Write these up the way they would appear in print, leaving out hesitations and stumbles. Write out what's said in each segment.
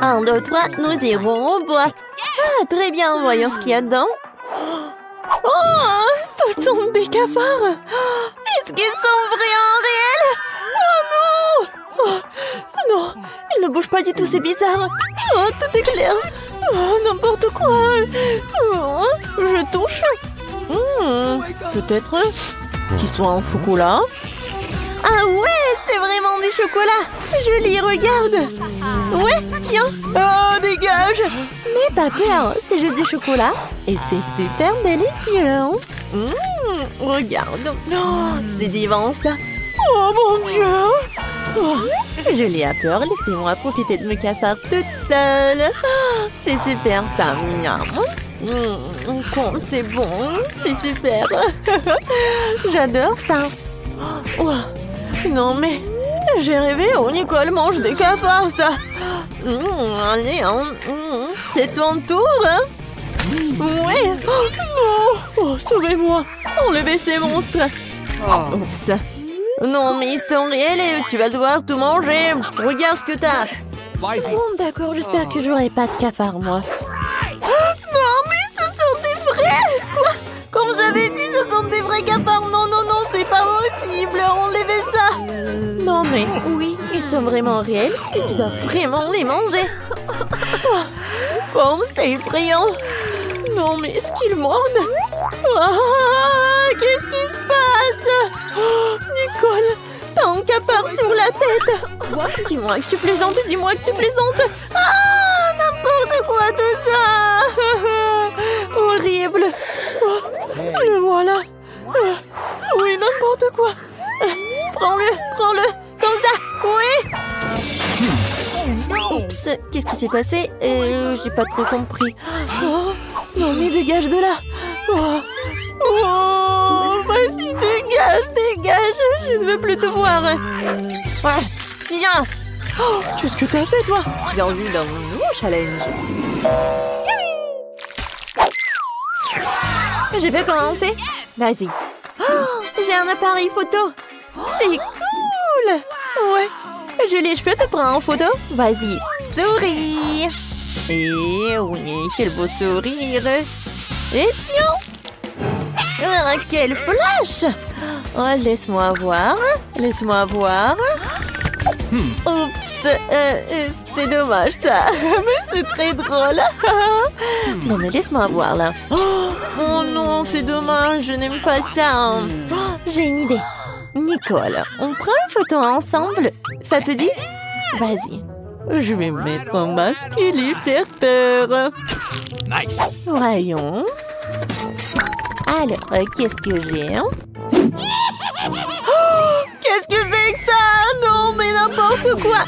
1, 2, 3, nous irons au bois. Ah, très bien, voyons ce qu'il y a dedans. Oh, ce sont des cafards. Est-ce qu'ils sont vraiment réels? Oh non! Oh, non, ils ne bougent pas du tout, c'est bizarre. Oh, tout est clair. Oh, n'importe quoi. Oh, je touche. Peut-être qu'ils sont en chocolat. Ah ouais, c'est vraiment du chocolat. Joli, regarde. Ouais, tiens. Oh, dégage. N'aie pas peur, c'est juste du chocolat. Et c'est super délicieux. Regarde. Oh, c'est divin, ça. Oh, mon Dieu. Oh, Julie a peur, laissez-moi profiter de mes cafards toute seule. Oh, c'est super, ça. C'est bon, c'est super. J'adore ça. Oh, non, mais j'ai rêvé où Nicole mange des cafards, ça. Allez, c'est ton tour. Ouais. Oh, non. Oh, sauvez-moi. Enlevez ces monstres. Oups. Non, mais ils sont réels et tu vas devoir tout manger. Regarde ce que t'as. Bon, d'accord, j'espère que j'aurai pas de cafards, moi. Non, mais ce sont des vrais. Quoi? Comme j'avais dit, ce sont des vrais cafards. Non, non, non, c'est pas possible. Enlevez ça. Non, mais oui, ils sont vraiment réels et tu dois vraiment les manger. Oh, comme c'est effrayant. Non, mais est-ce qu'ils mordent? Oh, qu'est-ce qui se passe? Oh, Nicole, t'as un cafard sur la tête. Dis-moi que tu plaisantes, dis-moi que tu plaisantes. Ah, n'importe quoi tout ça. Horrible. Oh, le voilà. Oui, n'importe quoi. Prends-le, comme ça. Oui. Oups, qu'est-ce qui s'est passé? J'ai pas trop compris. Oh, non, mais dégage de là. Oh, vas-y, dégage. Je ne veux plus te voir. Ah, tiens. Oh, qu'est-ce que t'as fait, toi? Bienvenue dans mon nouveau challenge. Je vais commencer. Vas-y. Oh, j'ai un appareil photo. C'est cool. Ouais. Je les cheveux te prends en photo. Vas-y, souris. Et oui, quel beau sourire. Et tiens. Ah, quel flash. Oh, laisse-moi voir. Oups, c'est dommage ça. Mais c'est très drôle. Non mais laisse-moi voir là. Oh non, c'est dommage, je n'aime pas ça. Oh, j'ai une idée. Nicole, on prend une photo ensemble. Ça te dit? Vas-y. Je vais mettre un masque et lui faire peur. Nice. Voyons. Alors, qu'est-ce que j'ai? Oh, qu'est-ce que c'est que ça? Non, mais n'importe quoi.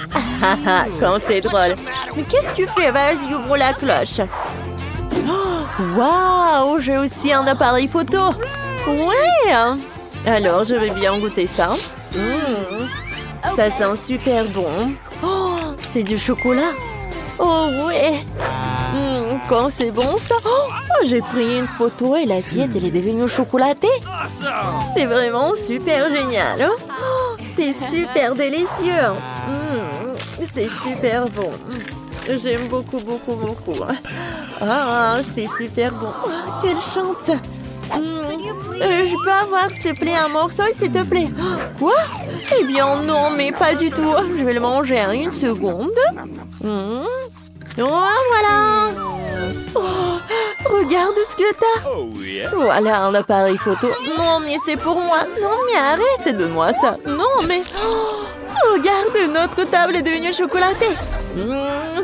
Quand c'est drôle. Mais qu'est-ce que tu fais? Vas-y, ouvre la cloche. Waouh, j'ai aussi un appareil photo. Ouais. Alors, je vais bien goûter ça. Ça sent super bon. Oh, c'est du chocolat. Oh, ouais. Quand c'est bon, ça. Oh, j'ai pris une photo et l'assiette, elle est devenue chocolatée. C'est vraiment super génial. Oh, c'est super délicieux. C'est super bon. J'aime beaucoup. Ah, c'est super bon. Oh, quelle chance. Je peux avoir, s'il te plaît, un morceau, s'il te plaît? Quoi? Eh bien, non, mais pas du tout. Je vais le manger en une seconde. Oh, voilà. Oh, regarde ce que t'as. Voilà un appareil photo. Non, mais c'est pour moi. Non, mais arrête, donne-moi ça. Non, mais... Oh, regarde, notre table est devenue chocolatée.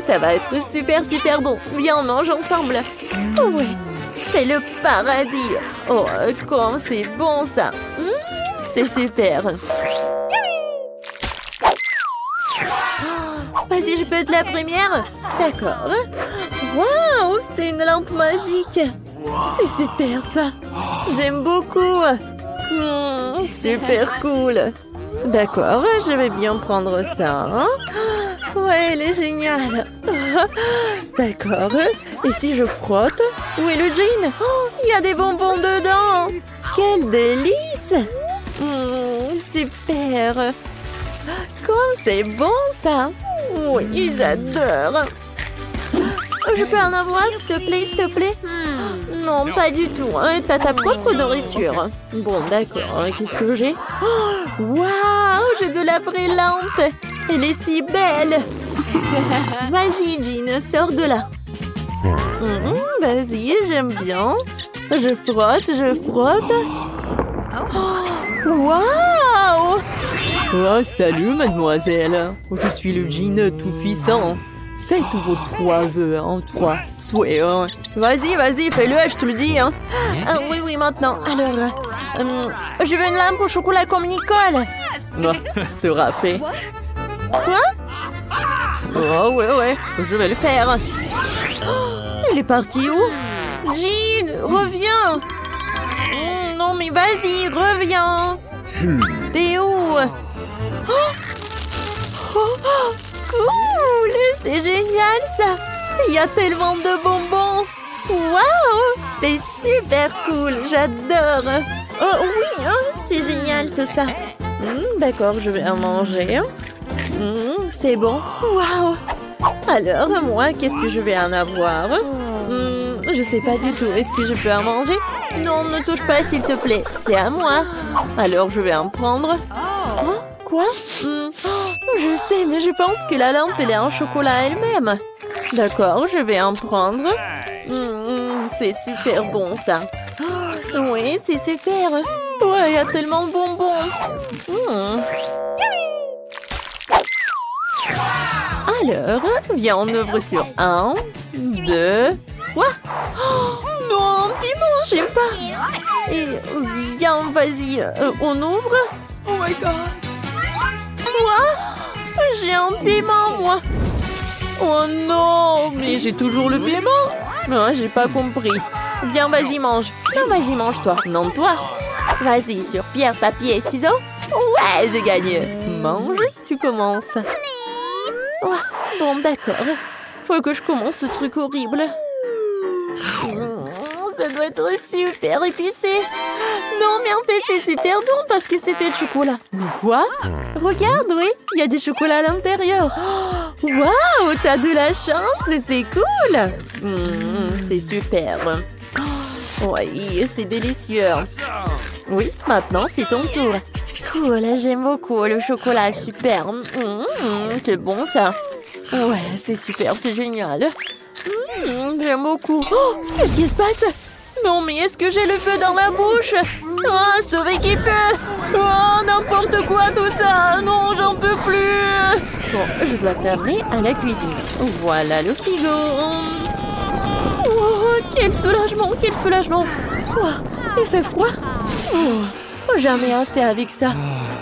Ça va être super bon. Viens, on mange ensemble. Oh, ouais. C'est le paradis. Oh, comme c'est bon ça. C'est super. Vas-y, je peux être la première? D'accord. Waouh, c'est une lampe magique. C'est super ça. J'aime beaucoup. Super cool. D'accord, je vais bien prendre ça. Ouais, elle est géniale. D'accord. Et si je frotte? Où est le jean? Oh, il y a des bonbons dedans. Quel délice. Super. Comme c'est bon ça. Oui, j'adore. Je peux en avoir, s'il te plaît, s'il te plaît? Non, pas du tout. T'as ta propre nourriture. Bon, d'accord. Qu'est-ce que j'ai? Waouh, j'ai de la vraie lampe. Elle est si belle. Vas-y, Jean, sors de là. Vas-y, j'aime bien. Je frotte, je frotte. Waouh! Oh, salut, mademoiselle. Je suis le djinn tout-puissant. Faites vos 3 vœux en 3 souhaits. Vas-y, vas-y, fais-le, je te le dis. Hein. Oui, oui, maintenant. Alors, je veux une lampe au chocolat comme Nicole. Non, sera fait. Quoi? Oh, ouais, je vais le faire. Il est parti où? Jean, reviens. Non, mais vas-y, reviens. T'es où? Cool, c'est génial ça. Il y a tellement de bonbons. Waouh, c'est super cool, j'adore. Oh oui, c'est génial tout ça. D'accord, je vais en manger. C'est bon. Waouh. Alors, moi, qu'est-ce que je vais en avoir? Je sais pas du tout. Est-ce que je peux en manger? Non, ne touche pas, s'il te plaît. C'est à moi. Alors, je vais en prendre. Oh, quoi? Je sais, mais je pense que la lampe, elle est en chocolat elle-même. D'accord, je vais en prendre. C'est super bon, ça. Oui, c'est super. Ouais, il y a tellement de bonbons. Alors, viens, on ouvre sur 1, 2... Quoi? Non, piment, j'aime pas. Et viens, vas-y, on ouvre. Oh my god. Quoi? J'ai un piment, moi. Oh non, mais j'ai toujours le piment. Non, j'ai pas compris. Viens, vas-y, mange. Non, vas-y, mange toi. Non, toi. Vas-y, sur pierre, papier, ciseaux. Ouais, j'ai gagné. Mange, tu commences. Oh, bon, d'accord. Faut que je commence ce truc horrible. Ça doit être super épicé. Non, mais en fait, c'est super bon parce que c'est fait de chocolat. Mais quoi? Regarde, oui, il y a du chocolat à l'intérieur. Waouh, t'as de la chance, c'est cool. C'est super. Oui, c'est délicieux. Oui, maintenant, c'est ton tour. Cool, j'aime beaucoup le chocolat, super. C'est bon, ça. Ouais, c'est super, c'est génial. J'aime beaucoup. Oh, qu'est-ce qui se passe? Non, mais est-ce que j'ai le feu dans la bouche? Oh, sauver qui peut. Oh, n'importe quoi tout ça. Non, j'en peux plus. Bon, je dois t'amener à la cuisine. Voilà le frigo. Oh, quel soulagement, quel soulagement. Oh, il fait froid. Oh, j'en ai assez avec ça.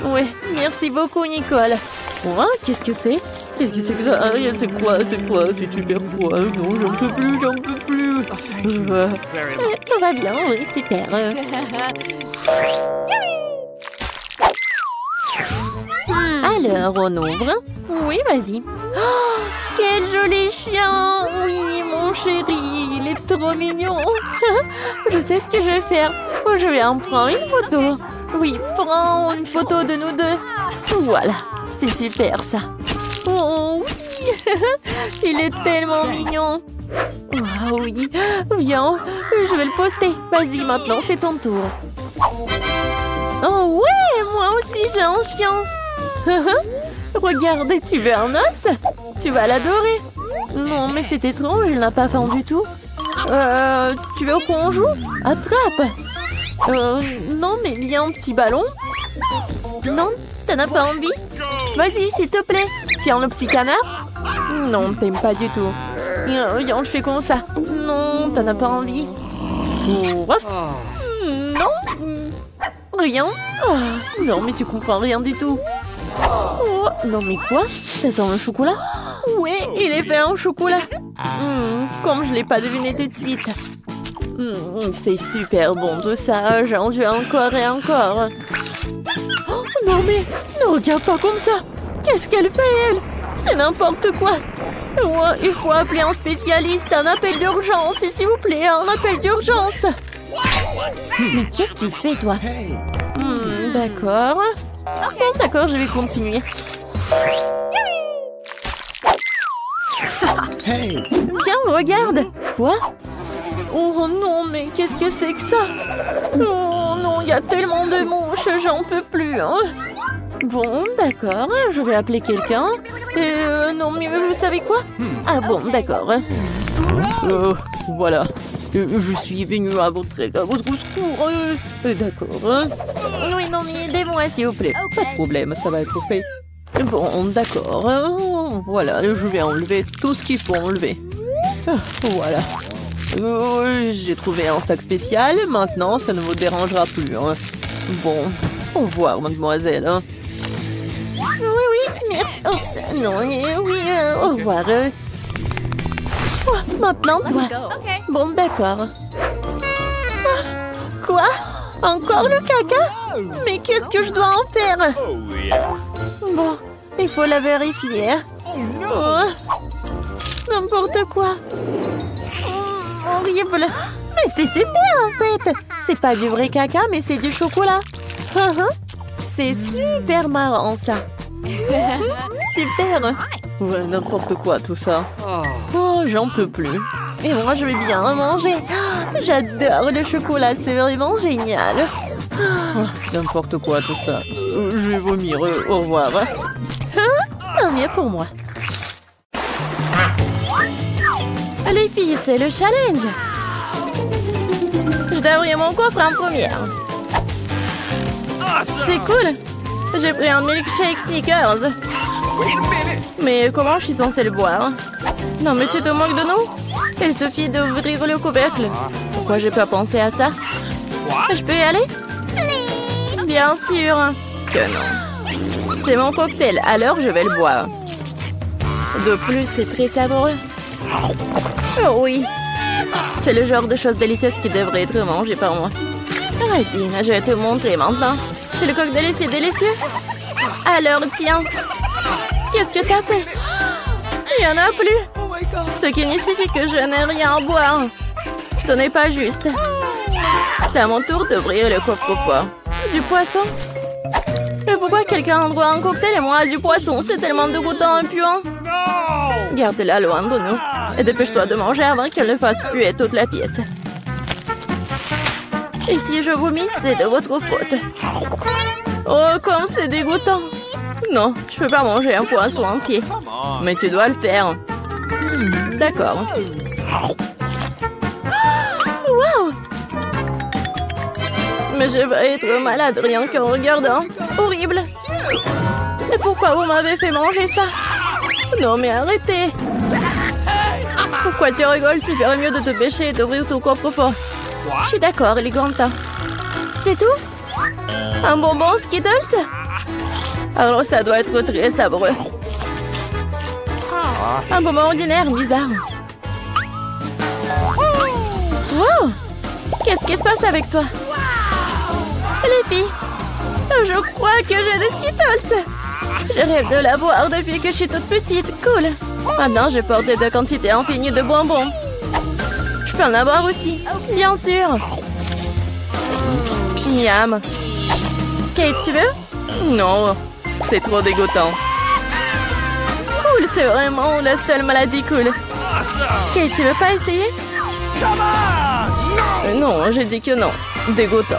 Oui, merci beaucoup, Nicole. Oh, qu'est-ce que c'est? Qu'est-ce que c'est que ça? C'est quoi? C'est super froid. Non, j'en peux plus, j'en peux plus. Tout va bien, oui, super. Alors, on ouvre. Oui, vas-y. Oh, quel joli chien. Oui, mon chéri, il est trop mignon. Je sais ce que je vais faire. Je vais en prendre une photo. Oui, prends une photo de nous deux. Voilà, c'est super ça. Oh oui, il est tellement mignon. Oh oui, viens, je vais le poster. Vas-y, maintenant c'est ton tour. Oh ouais, moi aussi j'ai un chien. Regarde, tu veux un os? Tu vas l'adorer. Non, mais c'est étrange, il n'a pas faim du tout. Tu veux qu'on joue? Attrape. Non, mais il y a un petit ballon. Non, t'en as pas envie? Vas-y, s'il te plaît. Tiens, le petit canard. Non, t'aimes pas du tout. Viens, je fais comme ça. Non, t'en as pas envie. Non. Rien. Oh, non, mais tu comprends rien du tout. Oh, non, mais quoi? Ça sent le chocolat? Oui, il est fait en chocolat. Comme je l'ai pas deviné tout de suite. C'est super bon tout ça. J'en veux encore et encore. Oh, non, mais ne regarde pas comme ça. Qu'est-ce qu'elle fait, elle? C'est n'importe quoi. Ouais, il faut appeler un spécialiste, un appel d'urgence, s'il vous plaît, un appel d'urgence. Mais qu'est-ce que tu fais, toi? D'accord. Bon, d'accord, je vais continuer. Tiens, regarde. Quoi? Oh non, mais qu'est-ce que c'est que ça? Oh non, il y a tellement de mouches, j'en peux plus. Hein. Bon, d'accord, je vais appeler quelqu'un. Non, mais vous savez quoi? Ah bon, d'accord. Voilà. Je suis venue à votre secours. D'accord. Oui, non, mais aidez-moi, s'il vous plaît. Pas de problème, ça va être fait. Bon, d'accord. Voilà, je vais enlever tout ce qu'il faut enlever. Voilà. J'ai trouvé un sac spécial. Maintenant, ça ne vous dérangera plus. Hein. Bon, au revoir, mademoiselle. Hein. Oui, merci. Oh, non, oui, au revoir. Oh, maintenant, toi. Bon, d'accord. Quoi? Encore le caca? Mais qu'est-ce que je dois en faire? Bon, il faut la vérifier. Oh, n'importe quoi. Horrible. Mais c'est super en fait. C'est pas du vrai caca, mais c'est du chocolat. C'est super marrant ça. Super. Ouais, n'importe quoi tout ça. Oh, j'en peux plus. Et moi, je vais bien manger. J'adore le chocolat, c'est vraiment génial. Oh, n'importe quoi tout ça. Je vais vomir. Au revoir. Tant mieux pour moi. Les filles, c'est le challenge. Je dois ouvrir mon coffre en première. C'est cool. J'ai pris un milkshake Snickers. Mais comment je suis censée le boire? Non, mais tu te moques de nous? Il suffit d'ouvrir le couvercle. Pourquoi j'ai pas pensé à ça? Je peux y aller? Bien sûr que non. C'est mon cocktail, alors je vais le boire. De plus, c'est très savoureux. Oh oui. C'est le genre de choses délicieuses qui devrait être mangées par moi. Arrêtine, je vais te montrer maintenant. C'est le cocktail, c'est délicieux. Alors, tiens. Qu'est-ce que t'as fait? Il n'y en a plus. Ce qui signifie que je n'ai rien à boire. Ce n'est pas juste. C'est à mon tour d'ouvrir le coffre-fort. Du poisson? Mais pourquoi quelqu'un doit un cocktail et moi du poisson? C'est tellement dégoûtant et puant. Garde-la loin de nous. Et dépêche-toi de manger avant qu'elle ne fasse puer toute la pièce. Et si je vomis, c'est de votre faute. Oh, comme c'est dégoûtant. Non, je peux pas manger un poisson entier. Mais tu dois le faire. D'accord. Wow! Mais je vais être malade rien qu'en regardant. Horrible. Et pourquoi vous m'avez fait manger ça? Non mais arrêtez. Pourquoi tu rigoles? Tu ferais mieux de te pêcher et d'ouvrir ton coffre-fort. Je suis d'accord, il est grand temps. C'est tout? Un bonbon Skittles? Alors ça doit être très savoureux. Un bonbon ordinaire, bizarre. Wow! Qu'est-ce qui se passe avec toi? Les filles, je crois que j'ai des Skittles. Je rêve de l'avoir depuis que je suis toute petite. Cool. Maintenant, je porte de quantités infinies de bonbons. Je peux en avoir aussi. Bien sûr. Miam. Kate, tu veux? Non, c'est trop dégoûtant. Cool, c'est vraiment la seule maladie cool. Kate, tu veux pas essayer? Non, j'ai dit que non. Dégoûtant.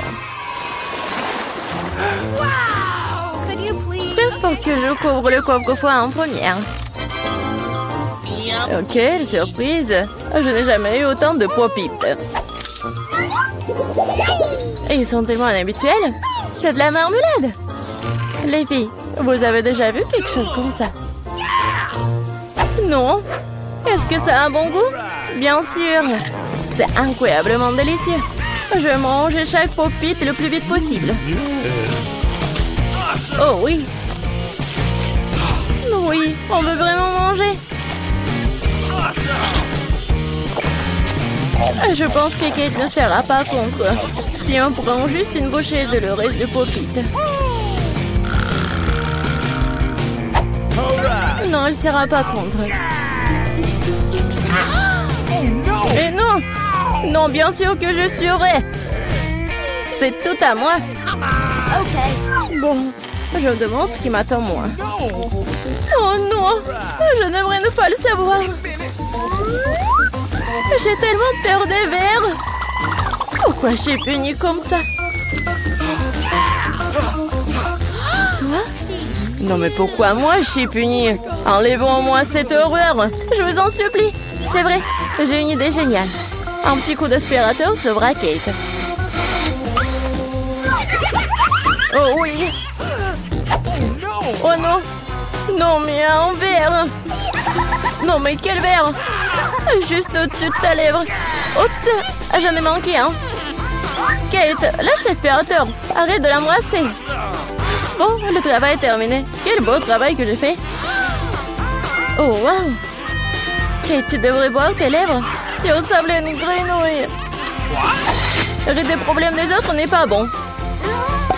Pense pour que je couvre le coffre-fort en première. Ok, surprise. Je n'ai jamais eu autant de pop-it. Ils sont tellement inhabituels. C'est de la marmelade. Les filles, vous avez déjà vu quelque chose comme ça? Non? Est-ce que ça a un bon goût? Bien sûr. C'est incroyablement délicieux. Je mange chaque pop-it le plus vite possible. Oh oui. Oui, on veut vraiment manger. Je pense que Kate ne sera pas contre. Si on prend juste une bouchée de le reste du pop-it. Non, elle ne sera pas contre. Et non! Non, bien sûr que je suivrai. C'est tout à moi. Bon, je me demande ce qui m'attend moi. Oh non! Je n'aimerais ne pas le savoir. tellement peur des vers. Pourquoi je suis punie comme ça? Toi? Non mais pourquoi moi je suis punie? Enlevons-moi cette horreur. Je vous en supplie. C'est vrai, j'ai une idée géniale. Un petit coup d'aspirateur sauvera Kate. Oh oui. Oh non. Non mais un verre. Non mais quel verre? Juste au-dessus de ta lèvre. Oups, j'en ai manqué un. Kate, lâche l'aspirateur. Arrête de l'embrasser. Bon, le travail est terminé. Quel beau travail que j'ai fait. Oh wow. Kate, tu devrais boire tes lèvres. Tu ressembles à une grenouille. Rire des problèmes des autres n'est pas bon.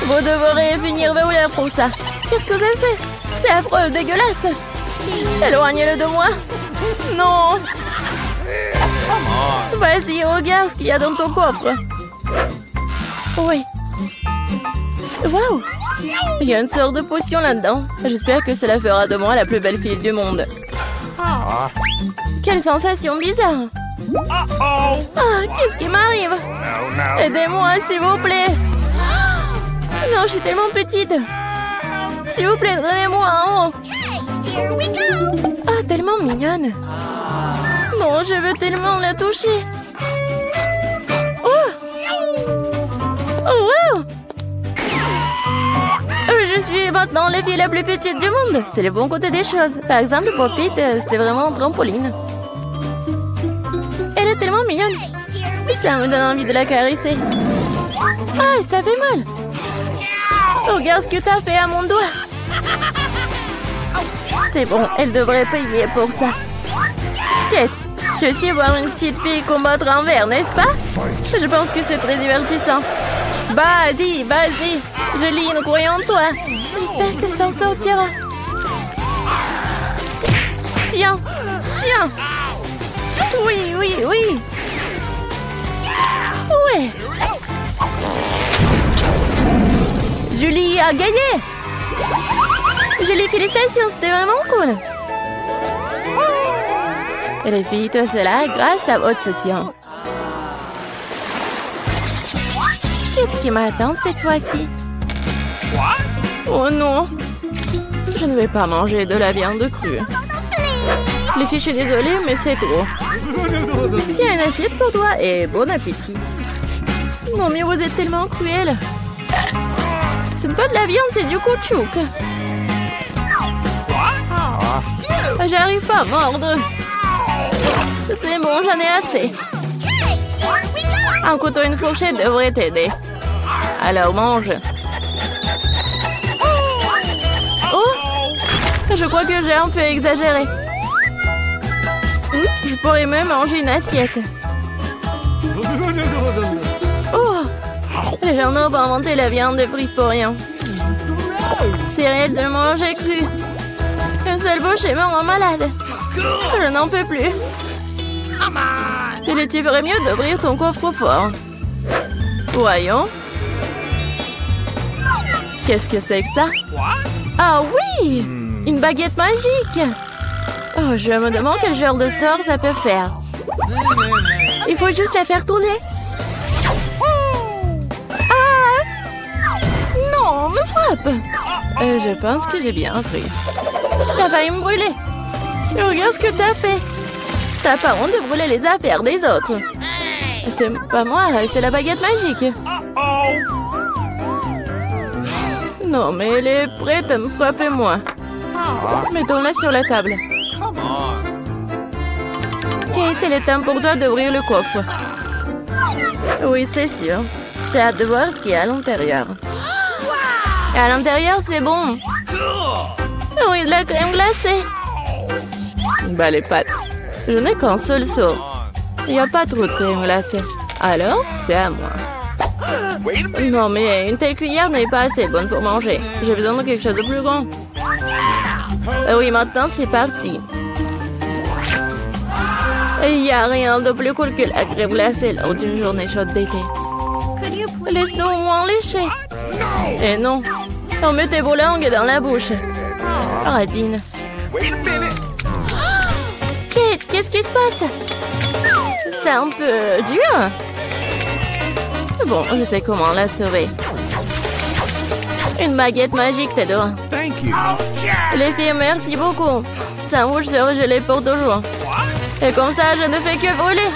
Vous devrez finir vos lèvres pour ça. Qu'est-ce que vous avez fait? C'est affreux, dégueulasse. Éloignez-le de moi. Non. Vas-y, regarde ce qu'il y a dans ton coffre. Oui. Waouh. Il y a une sorte de potion là-dedans. J'espère que cela fera de moi la plus belle fille du monde. Quelle sensation bizarre. Ah, qu'est-ce qui m'arrive? Aidez-moi, s'il vous plaît. Non, je suis tellement petite. S'il vous plaît, donnez-moi en haut. Ah, tellement mignonne. Non, je veux tellement la toucher. Oh! Oh, wow! Je suis maintenant la fille la plus petite du monde. C'est le bon côté des choses. Par exemple, pour Pete, c'est vraiment un trampoline. Elle est tellement mignonne. Ça me donne envie de la caresser. Ah, ça fait mal. Regarde ce que t'as fait à mon doigt. C'est bon, elle devrait payer pour ça. Kate, tu veux aussi voir une petite fille combattre un verre, n'est-ce pas? Je pense que c'est très divertissant. Vas-y, vas-y. Julie, nous croyons en toi. J'espère qu'elle s'en sortira. Tiens, tiens. Oui, oui, oui. Ouais. Julie a gagné. Julie, félicitations, c'était vraiment cool. Elle évite cela grâce à votre soutien. Qu'est-ce qui m'attend cette fois-ci? Oh non! Je ne vais pas manger de la viande crue. Les filles, je suis désolée, mais c'est trop. Tiens, une assiette pour toi et bon appétit. Non, mais vous êtes tellement cruel. Ce n'est pas de la viande, c'est du caoutchouc. J'arrive pas à mordre. C'est bon, j'en ai assez. Un couteau et une fourchette devraient t'aider. Alors mange. Oh! Je crois que j'ai un peu exagéré. Je pourrais même manger une assiette. Oh! Les gens n'ont pas inventé la viande frite pour rien. C'est réel de manger cru. Une seule bouchée me rend malade. Je n'en peux plus. Tu ferais mieux d'ouvrir ton coffre-fort. Voyons. Qu'est-ce que c'est que ça? Ah oui! Une baguette magique! Oh, je me demande quel genre de sort ça peut faire. Il faut juste la faire tourner. Ah! Non, me frappe! Je pense que j'ai bien pris. T'as failli me brûler. Regarde ce que t'as fait. T'as pas honte de brûler les affaires des autres. C'est pas moi, c'est la baguette magique. Non, mais elle est prête à me frapper moi. Mettons-la sur la table. Kate, il est temps pour toi d'ouvrir le coffre. Oui, c'est sûr. J'ai hâte de voir ce qu'il y a à l'intérieur. Et à l'intérieur, c'est bon. Oui, de la crème glacée. Bah, les pâtes. Je n'ai qu'un seul seau. Il n'y a pas trop de crème glacée. Alors, c'est à moi. Non, mais une telle cuillère n'est pas assez bonne pour manger. J'ai besoin de quelque chose de plus grand. Oui, maintenant, c'est parti. Il n'y a rien de plus cool que la crème glacée lors d'une journée chaude d'été. Laisse-nous au moins lécher. Et non, on met tes vos langues dans la bouche. Radine. Kate, qu'est-ce qui se passe? C'est un peu dur. Bon, je sais comment la sauver. Une baguette magique, Théo. Thank you. Les filles, merci beaucoup. Ça rouge sera gelé pour toujours. Et comme ça, je ne fais que brûler.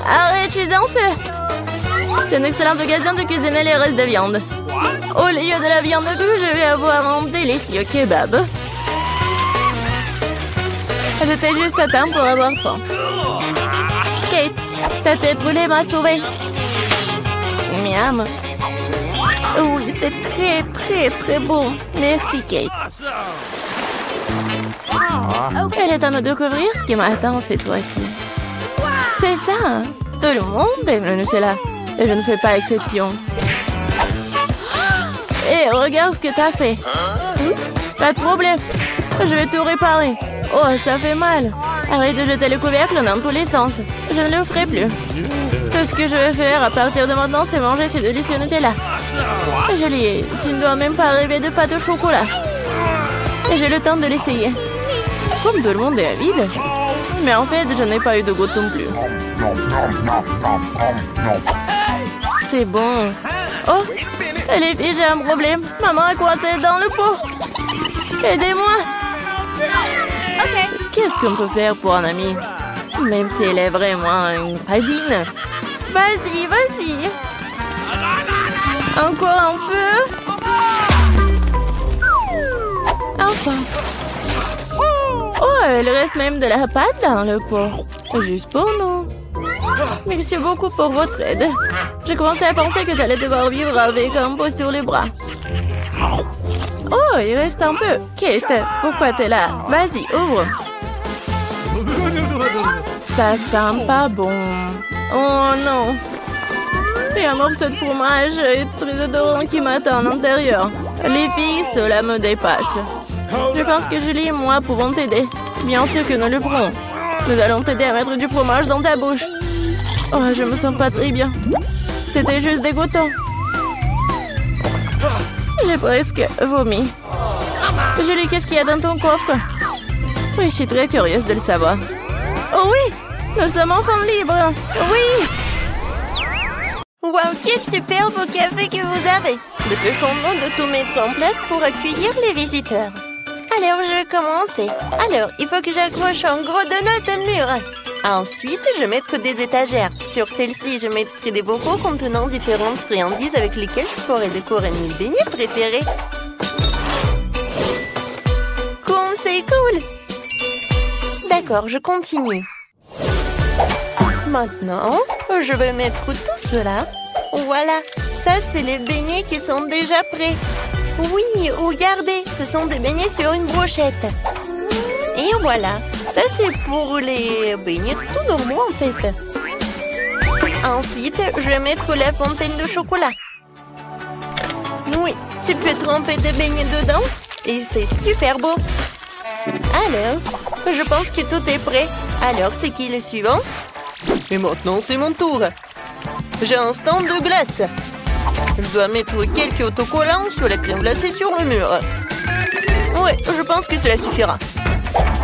Arrête, je suis en feu. C'est une excellente occasion de cuisiner les restes de viande. Au lieu de la viande crue, je vais avoir un délicieux kebab. J'étais juste à temps pour avoir faim. Kate, ta tête brûlée m'a sauvée. Miam. Oui, c'est très, très, très bon. Merci, Kate. Elle est à nous découvrir ce qui m'attend cette fois-ci. C'est ça. Tout le monde est venu là. Et je ne fais pas exception. Hé, regarde ce que t'as fait. Pas de problème. Je vais tout réparer. Oh, ça fait mal. Arrête de jeter le couvercle dans tous les sens. Je ne le ferai plus. Tout ce que je vais faire à partir de maintenant, c'est manger ces délicieux Nutella. Julie, tu ne dois même pas rêver de pâte au chocolat. Et j'ai le temps de l'essayer. Comme tout le monde est avide. Mais en fait, je n'ai pas eu de goutte non plus. C'est bon. Oh, les filles, j'ai un problème. Maman est coincée dans le pot. Aidez-moi. Ok. Qu'est-ce qu'on peut faire pour un ami? Même si elle est vraiment une radine. Vas-y, vas-y. Encore un peu. Enfin. Oh, il reste même de la pâte dans le pot. Juste pour nous. Merci beaucoup pour votre aide. J'ai commencé à penser que j'allais devoir vivre avec un pot sur les bras. Oh, il reste un peu. Kate, pourquoi t'es là? Vas-y, ouvre. Ça sent pas bon. Oh non. Il y a un morceau de fromage très odorant qui m'attend à l'intérieur. Les filles, cela me dépasse. Je pense que Julie et moi pouvons t'aider. Bien sûr que nous le ferons. Nous allons t'aider à mettre du fromage dans ta bouche. Oh, je me sens pas très bien. C'était juste dégoûtant. J'ai presque vomi. Julie, qu'est-ce qu'il y a dans ton coffre? Oui, je suis très curieuse de le savoir. Oh oui, nous sommes enfin libres. Oui. Wow, quel superbe café que vous avez. Dépêchons-nous de tout mettre en place pour accueillir les visiteurs. Alors, je vais commencer. Alors, il faut que j'accroche un gros donut au mur. Ensuite, je vais mettre des étagères. Sur celle-ci, je mettrai des bocaux contenant différentes friandises avec lesquelles je pourrai décorer mes beignets préférés. Comme c'est cool! D'accord, je continue. Maintenant, je vais mettre tout cela. Voilà, ça c'est les beignets qui sont déjà prêts. Oui, regardez, ce sont des beignets sur une brochette. Et voilà, ça c'est pour les beignets tout normaux en fait. Ensuite, je vais mettre la fontaine de chocolat. Oui, tu peux tremper des beignets dedans et c'est super beau. Alors, je pense que tout est prêt. Alors, c'est qui le suivant? Et maintenant, c'est mon tour. J'ai un stand de glace. Je dois mettre quelques autocollants sur la crème glacée sur le mur. Ouais, je pense que cela suffira.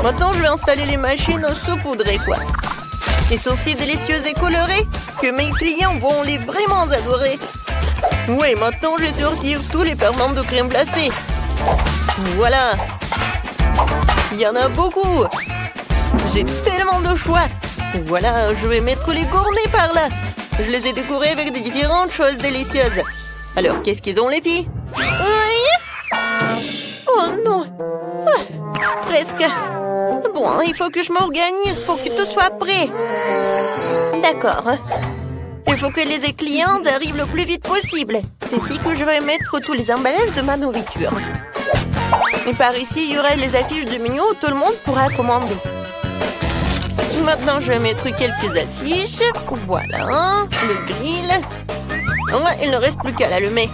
Maintenant, je vais installer les machines à saupoudrer, quoi. Ils sont si délicieuses et colorées que mes clients vont les vraiment adorer. Oui, maintenant, je vais sortir tous les ferments de crème glacée. Voilà. Il y en a beaucoup. J'ai tellement de choix. Voilà, je vais mettre les gourmets par là. Je les ai décorés avec des différentes choses délicieuses. Alors, qu'est-ce qu'ils ont, les filles? Oui. Oh non. Ah, presque. Bon, il faut que je m'organise pour que tout soit prêt. D'accord. Il faut que les clients arrivent le plus vite possible. C'est ici que je vais mettre tous les emballages de ma nourriture. Et par ici, il y aura les affiches de menu où tout le monde pourra commander. Maintenant, je vais mettre quelques affiches. Voilà, le grill. Ouais, il ne reste plus qu'à l'allumer.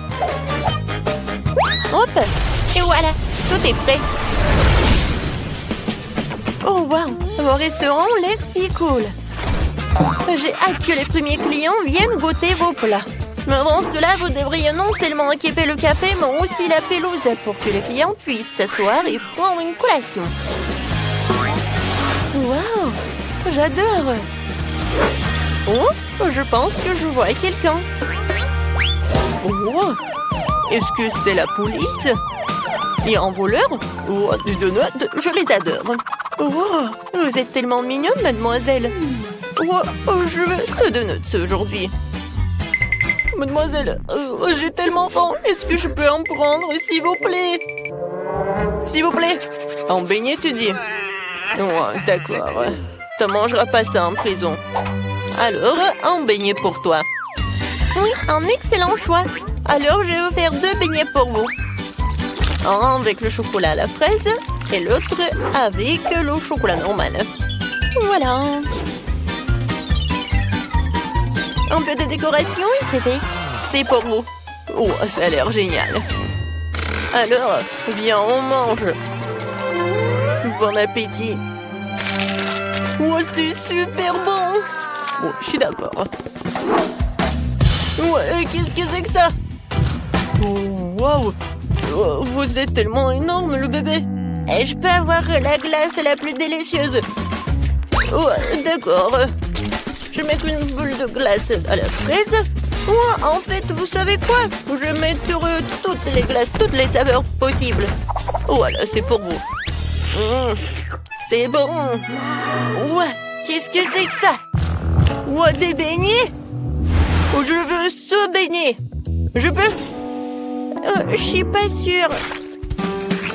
Hop, et voilà, tout est prêt. Oh wow, vos restaurants ont l'air si cool. J'ai hâte que les premiers clients viennent goûter vos plats. Mais avant cela, vous devriez non seulement équiper le café, mais aussi la pelouse pour que les clients puissent s'asseoir et prendre une collation. Wow, j'adore. Oh, je pense que je vois quelqu'un. Oh, est-ce que c'est la police? Et un voleur? Oh, des donuts, je les adore. Oh, vous êtes tellement mignonne, mademoiselle. Oh, je veux ce donut aujourd'hui. Mademoiselle, j'ai tellement faim. Est-ce que je peux en prendre, s'il vous plaît? S'il vous plaît. En beignet, tu dis? Oh, d'accord. Tu ne mangeras pas ça en prison. Alors, un beignet pour toi. Oui, un excellent choix. Alors, je vais vous faire 2 beignets pour vous. Un avec le chocolat à la fraise et l'autre avec le chocolat normal. Voilà. Un peu de décoration et c'est fait. C'est pour vous. Oh, ça a l'air génial. Alors, viens, on mange. Bon appétit. Oh, c'est super bon. Bon, je suis d'accord. Ouais, qu'est-ce que c'est que ça? Oh, waouh. Oh, vous êtes tellement énorme, le bébé. Et je peux avoir la glace la plus délicieuse. Oh, d'accord. Je vais mettre une boule de glace à la fraise. Oh, en fait, vous savez quoi? Je vais mettre toutes les glaces, toutes les saveurs possibles. Voilà, c'est pour vous. C'est bon. Ouais, qu'est-ce que c'est que ça? Ouais, des beignets? Oh, je veux ce beignet. Je peux? Je suis pas sûre.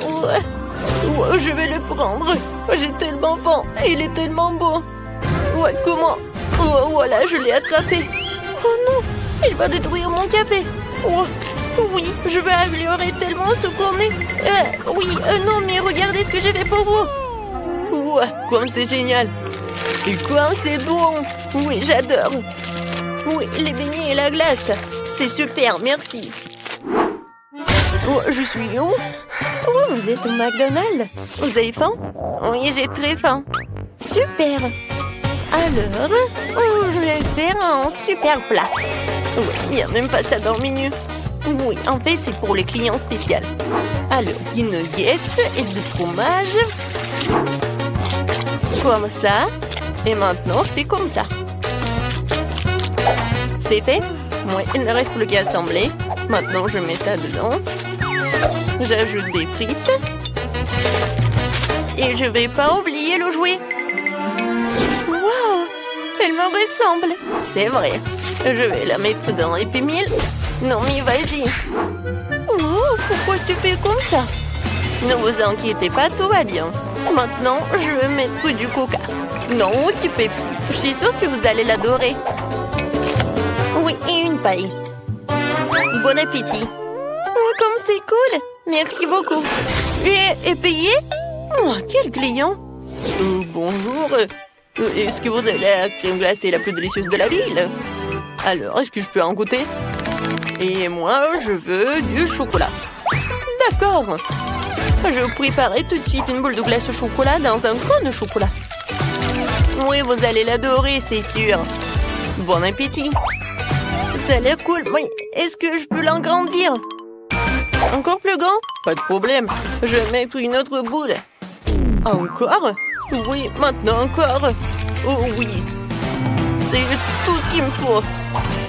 Ouais, je vais le prendre. J'ai tellement faim. Il est tellement beau. Ouais, comment? Oh, voilà, je l'ai attrapé. Oh non, il va détruire mon café. Oh, oui, je vais améliorer tellement ce qu'on est. Oui, non, mais regardez ce que j'ai fait pour vous. Ouais, comme c'est génial. Et quoi, c'est bon. Oui, j'adore. Oui, les beignets et la glace. C'est super, merci. Oh, je suis où? Oh, vous êtes au McDonald's. Vous avez faim? Oui, j'ai très faim. Super. Alors, je vais faire un super plat. Oui, il n'y a même pas ça dans le menu. Oui, en fait, c'est pour les clients spéciaux. Alors, des nuggets et du fromage. Comme ça. Et maintenant, je fais comme ça. C'est fait? Oui, il ne reste plus qu'à assembler. Maintenant, je mets ça dedans. J'ajoute des frites. Et je vais pas oublier le jouet. Waouh! Elle me ressemble. C'est vrai. Je vais la mettre dans Happy Meal. Non, mais vas-y. Oh, pourquoi tu fais comme ça? Ne vous inquiétez pas, tout va bien. Maintenant, je vais mettre du coca. Non, du Pepsi. Je suis sûre que vous allez l'adorer. Oui, et une paille. Bon appétit. Oh, comme c'est cool. Merci beaucoup. Et payé? Oh, quel client. Bonjour. Est-ce que vous avez la crème glacée la plus délicieuse de la ville? Alors, est-ce que je peux en goûter? Et moi, je veux du chocolat. D'accord. Je vous préparer tout de suite une boule de glace au chocolat dans un crâne de chocolat. Oui, vous allez l'adorer, c'est sûr. Bon appétit. Ça a l'air cool. Oui, est-ce que je peux l'agrandir? Encore plus grand? Pas de problème. Je vais mettre une autre boule. Encore? Oui, maintenant encore. Oh oui. C'est tout ce qu'il me faut.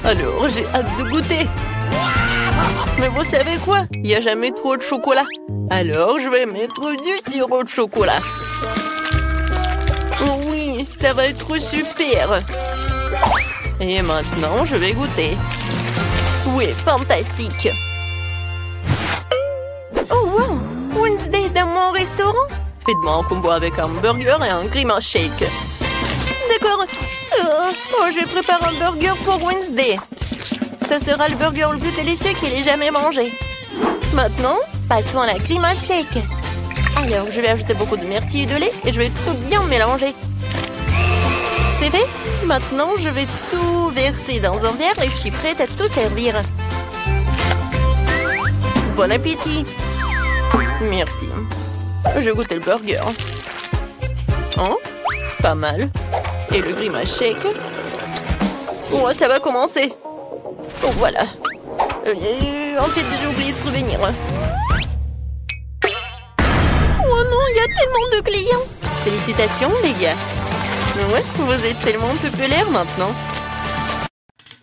Alors, j'ai hâte de goûter. Mais vous savez quoi? Il n'y a jamais trop de chocolat. Alors, je vais mettre du sirop de chocolat. Oh oui, ça va être super. Et maintenant, je vais goûter. Oui, fantastique. Oh wow, Wednesday dans mon restaurant? Faites-moi un combo avec un burger et un grimace shake. D'accord. Je prépare un burger pour Wednesday. Ce sera le burger le plus délicieux qu'il ait jamais mangé. Maintenant, passons à la grimace shake. Alors, je vais ajouter beaucoup de myrtille et de lait et je vais tout bien mélanger. C'est fait? Maintenant, je vais tout verser dans un verre et je suis prête à tout servir. Bon appétit! Merci. Je goûte le burger. Oh, pas mal. Et le grimace shake. Oh, ça va commencer. Oh, voilà. En fait, j'ai oublié de prévenir. Oh non, il y a tellement de clients. Félicitations, les gars. Ouais, vous êtes tellement populaires maintenant.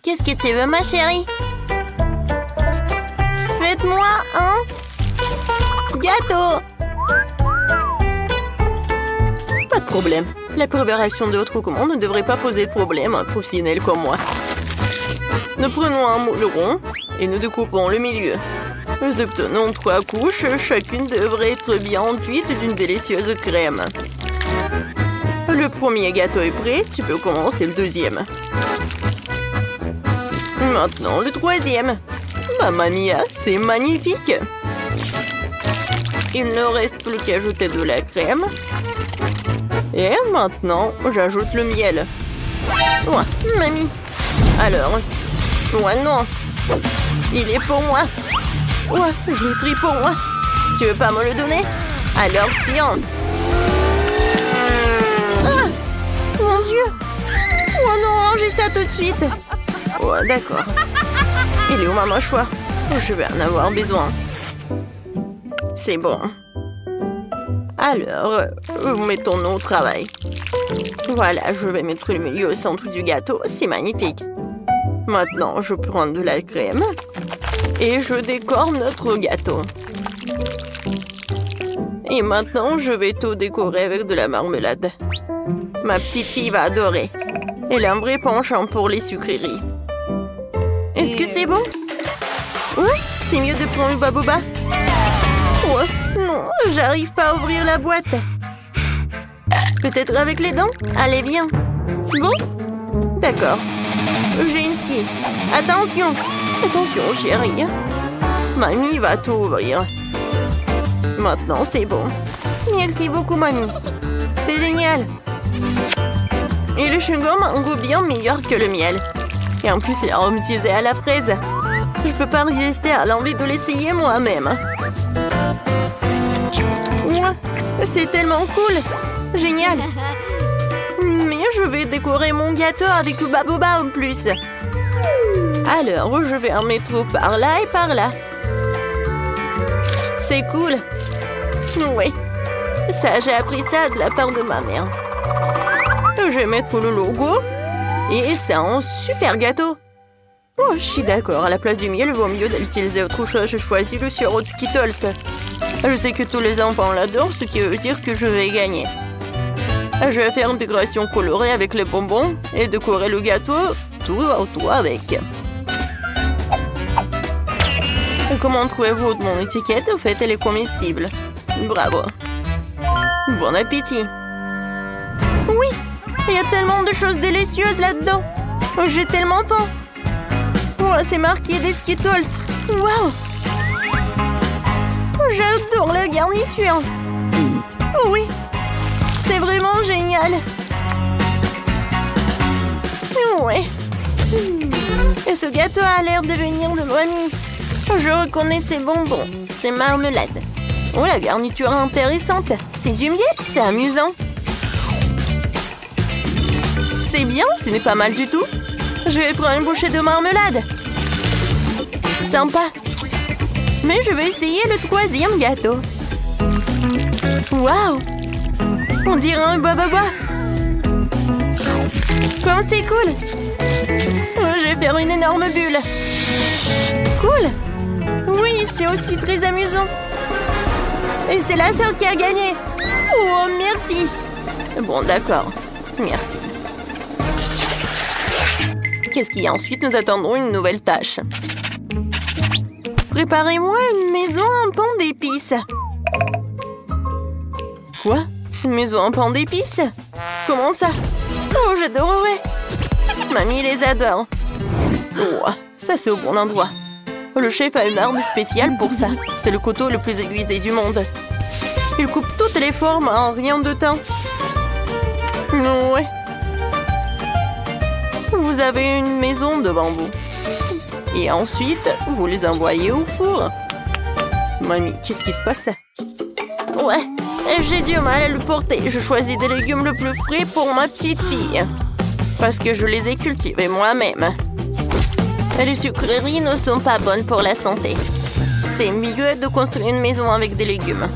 Qu'est-ce que tu veux, ma chérie? Faites-moi un gâteau. Pas de problème. La préparation de votre commande ne devrait pas poser de problème à un professionnel comme moi. Nous prenons un moule rond et nous découpons le milieu. Nous obtenons 3 couches. Chacune devrait être bien enduite d'une délicieuse crème. Le premier gâteau est prêt. Tu peux commencer le deuxième. Maintenant, le troisième. Mamma mia, c'est magnifique. Il ne reste plus qu'à ajouter de la crème. Et maintenant, j'ajoute le miel. Ouais, mamie. Alors, ouais, non. Il est pour moi. Ouais, je l'ai pris pour moi. Tu veux pas me le donner? Alors, tiens. Ah! Mon Dieu! Oh non, rangez ça tout de suite. Ouais, d'accord. Il est où ma mâchoire? Je vais en avoir besoin. C'est bon. Alors, mettons-nous au travail. Voilà, je vais mettre le milieu au centre du gâteau. C'est magnifique. Maintenant, je prends de la crème et je décore notre gâteau. Et maintenant, je vais tout décorer avec de la marmelade. Ma petite fille va adorer. Elle a un vrai penchant pour les sucreries. Est-ce que c'est bon? Oui, c'est mieux de prendre le baboba. Oh, non, j'arrive pas à ouvrir la boîte. Peut-être avec les dents? Allez, viens. Bon? D'accord. J'ai une scie. Attention. Attention, chérie. Mamie va tout ouvrir. Maintenant, c'est bon. Merci beaucoup, mamie. C'est génial. Et le chewing-gum a un goût bien meilleur que le miel. Et en plus, il est aromatisé à la fraise. Je peux pas résister à l'envie de l'essayer moi-même. C'est tellement cool. Génial. Mais je vais décorer mon gâteau avec du baboba en plus. Alors, je vais en mettre par là et par là. C'est cool. Oui. Ça, j'ai appris ça de la part de ma mère. Je vais mettre le logo. Et c'est un super gâteau. Oh, je suis d'accord. À la place du miel, il vaut mieux d'utiliser autre chose. Je choisis le sirop de Skittles. Je sais que tous les enfants l'adorent, ce qui veut dire que je vais gagner. Je vais faire une décoration colorée avec les bonbons et décorer le gâteau tout autour avec. Et comment trouvez-vous mon étiquette? En fait, elle est comestible. Bravo. Bon appétit. Oui, il y a tellement de choses délicieuses là-dedans. J'ai tellement faim. Oh, c'est marqué des Skittles. Waouh! J'adore la garniture. Oh oui, c'est vraiment génial. Ouais. Et ce gâteau a l'air de venir de mamie. Je reconnais ces bonbons, ces marmelades. Oh, la garniture est intéressante. C'est du miel, c'est amusant. C'est bien, ce n'est pas mal du tout. Je vais prendre une bouchée de marmelade. Sympa. Mais je vais essayer le troisième gâteau. Waouh! On dirait un bababa. Comme c'est cool! Je vais faire une énorme bulle. Cool! Oui, c'est aussi très amusant. Et c'est la seule qui a gagné. Oh, merci! Bon, d'accord. Merci. Qu'est-ce qu'il y a ensuite? Nous attendons une nouvelle tâche. Préparez-moi une maison en pain d'épices. Quoi? Une maison en pain d'épices? Comment ça? Oh, j'adorerais. Mamie les adore. Oh, ça c'est au bon endroit. Le chef a une arme spéciale pour ça. C'est le couteau le plus aiguisé du monde. Il coupe toutes les formes en rien de temps. Ouais. Vous avez une maison devant vous. Et ensuite, vous les envoyez au four. Mamie, qu'est-ce qui se passe? Ouais, j'ai du mal à le porter. Je choisis des légumes le plus frais pour ma petite fille. Parce que je les ai cultivés moi-même. Les sucreries ne sont pas bonnes pour la santé. C'est mieux de construire une maison avec des légumes.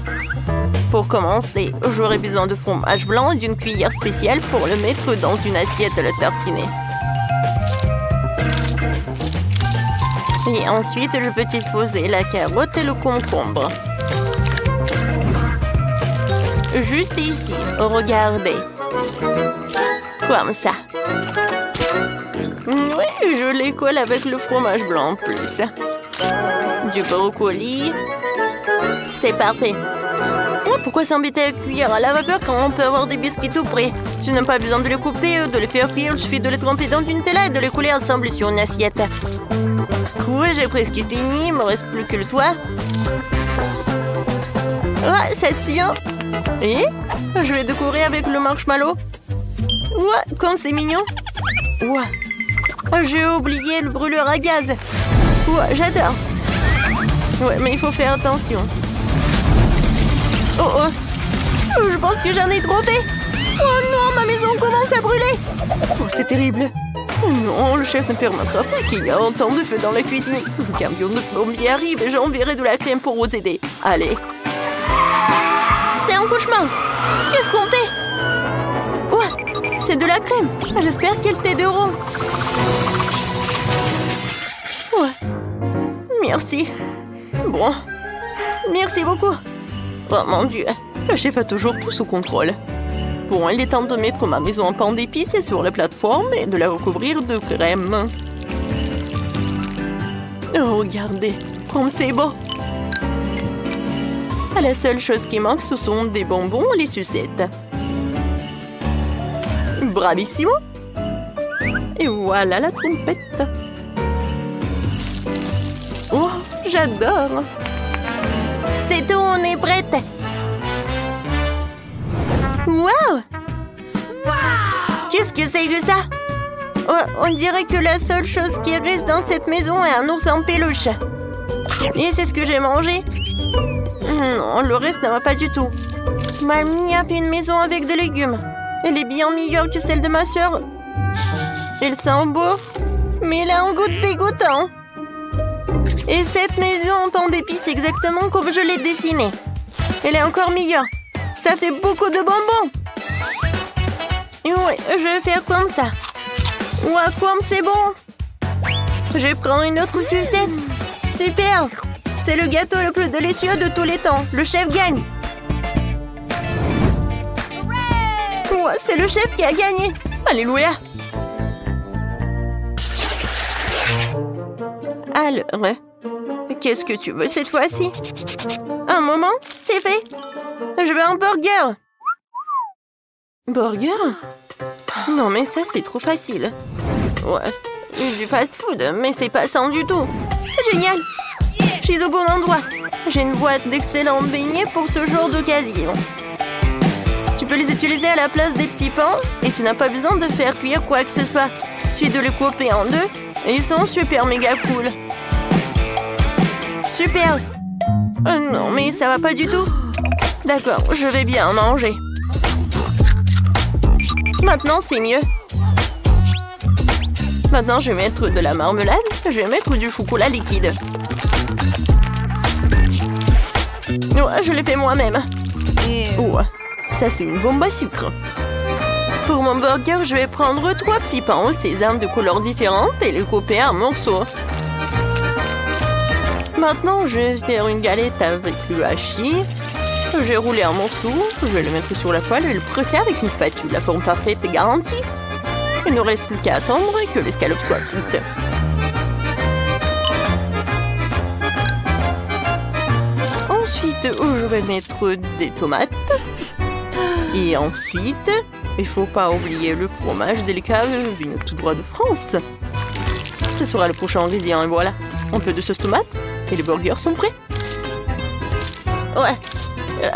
Pour commencer, j'aurai besoin de fromage blanc et d'une cuillère spéciale pour le mettre dans une assiette à la tartiner. Et ensuite, je peux disposer la carotte et le concombre. Juste ici, regardez. Comme ça. Oui, je les colle avec le fromage blanc en plus. Du brocoli. C'est parfait. Oh, pourquoi s'embêter à cuire à la vapeur quand on peut avoir des biscuits tout prêts? Tu n'as pas besoin de les couper ou de les faire cuire. Il suffit de les tremper dans une Nutella et de les couler ensemble sur une assiette. Cool, j'ai presque fini. Il me reste plus que le toit. Oh, ça tient. Et je vais décorer avec le marshmallow. Ouais, comme c'est mignon. Ouais. J'ai oublié le brûleur à gaz. Ouais, j'adore. Ouais, mais il faut faire attention. Oh oh. Je pense que j'en ai trop fait. Oh non, ma maison commence à brûler. Oh, c'est terrible. Non, le chef ne permettra pas qu'il y ait autant de feu dans la cuisine. Le camion de plombier arrive et j'enverrai de la crème pour vous aider. Allez. C'est un cauchemar. Qu'est-ce qu'on fait? Ouais, c'est de la crème. J'espère qu'elle t'aideront. Ouais. Merci. Bon. Merci beaucoup. Oh mon Dieu. Le chef a toujours tout sous contrôle. Bon, il est temps de mettre ma maison en pain d'épices sur la plateforme et de la recouvrir de crème. Oh, regardez, comme c'est beau. La seule chose qui manque, ce sont des bonbons et les sucettes. Bravissimo! Et voilà la trompette. Oh, j'adore! C'est tout, on est prête! Wow! Qu'est-ce que c'est que ça? Oh, on dirait que la seule chose qui reste dans cette maison est un ours en peluche. Et c'est ce que j'ai mangé. Non, le reste ne va pas du tout. Mamie a fait une maison avec des légumes. Elle est bien meilleure que celle de ma sœur. Elle sent beau, mais elle a un goût dégoûtant. Et cette maison en pain d'épices exactement comme je l'ai dessinée. Elle est encore meilleure. Ça fait beaucoup de bonbons. Et oui, je vais faire comme ça. Ouah, comme c'est bon. Je vais prendre une autre sucette. Super. C'est le gâteau le plus délicieux de tous les temps. Le chef gagne. Ouah, c'est le chef qui a gagné. Alléluia. Alors, qu'est-ce que tu veux cette fois-ci? Un moment, c'est fait. Je veux un burger. Burger? Non, mais ça, c'est trop facile. Ouais, du fast-food, mais c'est pas sain du tout. Génial. Je suis au bon endroit. J'ai une boîte d'excellents beignets pour ce genre d'occasion. Tu peux les utiliser à la place des petits pains et tu n'as pas besoin de faire cuire quoi que ce soit. Il suffit de les couper en deux et ils sont super méga cool. Super. Non, mais ça va pas du tout. D'accord, je vais bien manger. Maintenant, c'est mieux. Maintenant, je vais mettre de la marmelade. Je vais mettre du chocolat liquide. Ouais, je l'ai fait moi-même. Ouais, ça, c'est une bombe à sucre. Pour mon burger, je vais prendre 3 petits pains au sésame de couleurs différentes et les couper en morceaux. Maintenant, je vais faire une galette avec le hachis. Je vais rouler un morceau, je vais le mettre sur la poêle et le presser avec une spatule. La forme parfaite est garantie. Il ne reste plus qu'à attendre que l'escalope soit cuite. Ensuite, je vais mettre des tomates. Et ensuite, il ne faut pas oublier le fromage délicat venu tout droit de France. Ce sera le prochain ingrédient et voilà. Un peu de sauce tomate et les burgers sont prêts. Ouais.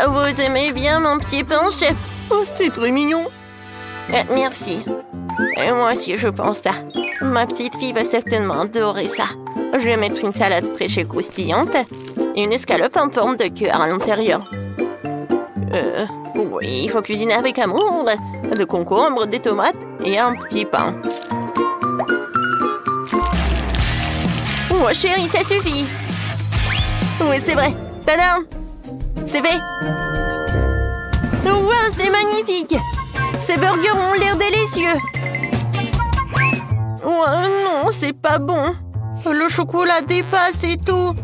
Vous aimez bien mon petit pain, chef? Oh, c'est très mignon. Merci. Et moi aussi, je pense ça. Ma petite fille va certainement adorer ça. Je vais mettre une salade fraîche et croustillante et une escalope en forme de cœur à l'intérieur. Oui, il faut cuisiner avec amour. De concombre, des tomates et un petit pain. Oh, chérie, ça suffit. Oui, c'est vrai. Tadam! C'est fait. Wow, c'est magnifique. Ces burgers ont l'air délicieux. Oh non, c'est pas bon. Le chocolat dépasse et tout.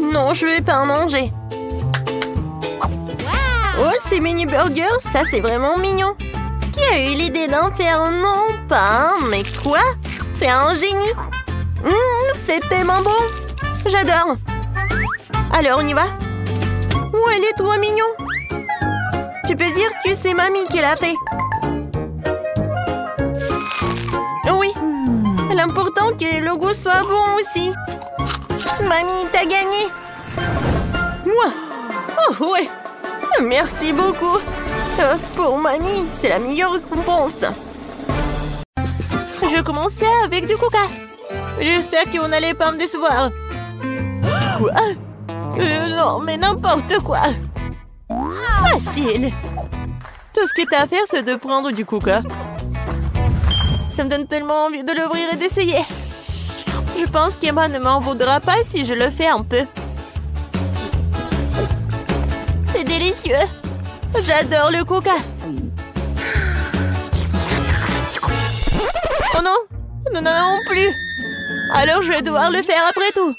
Non, je vais pas en manger. Oh, ces mini-burgers, ça c'est vraiment mignon. Qui a eu l'idée d'en faire? Non, pas un, mais quoi? C'est un génie. C'est tellement bon. J'adore. Alors, on y va? Oh, elle est trop mignon. Tu peux dire que c'est mamie qui l'a fait. Oui. L'important que le goût soit bon aussi. Mamie, t'as gagné. Moi. Oh, ouais. Merci beaucoup. Pour mamie, c'est la meilleure récompense. Je commençais avec du coca. J'espère qu'on n'allait pas me décevoir. Quoi? Non, mais n'importe quoi. Facile. Tout ce que t'as à faire, c'est de prendre du coca. Ça me donne tellement envie de l'ouvrir et d'essayer. Je pense qu'Emma ne m'en voudra pas si je le fais un peu. C'est délicieux. J'adore le coca. Oh non, nous n'en avons plus. Alors je vais devoir le faire après tout.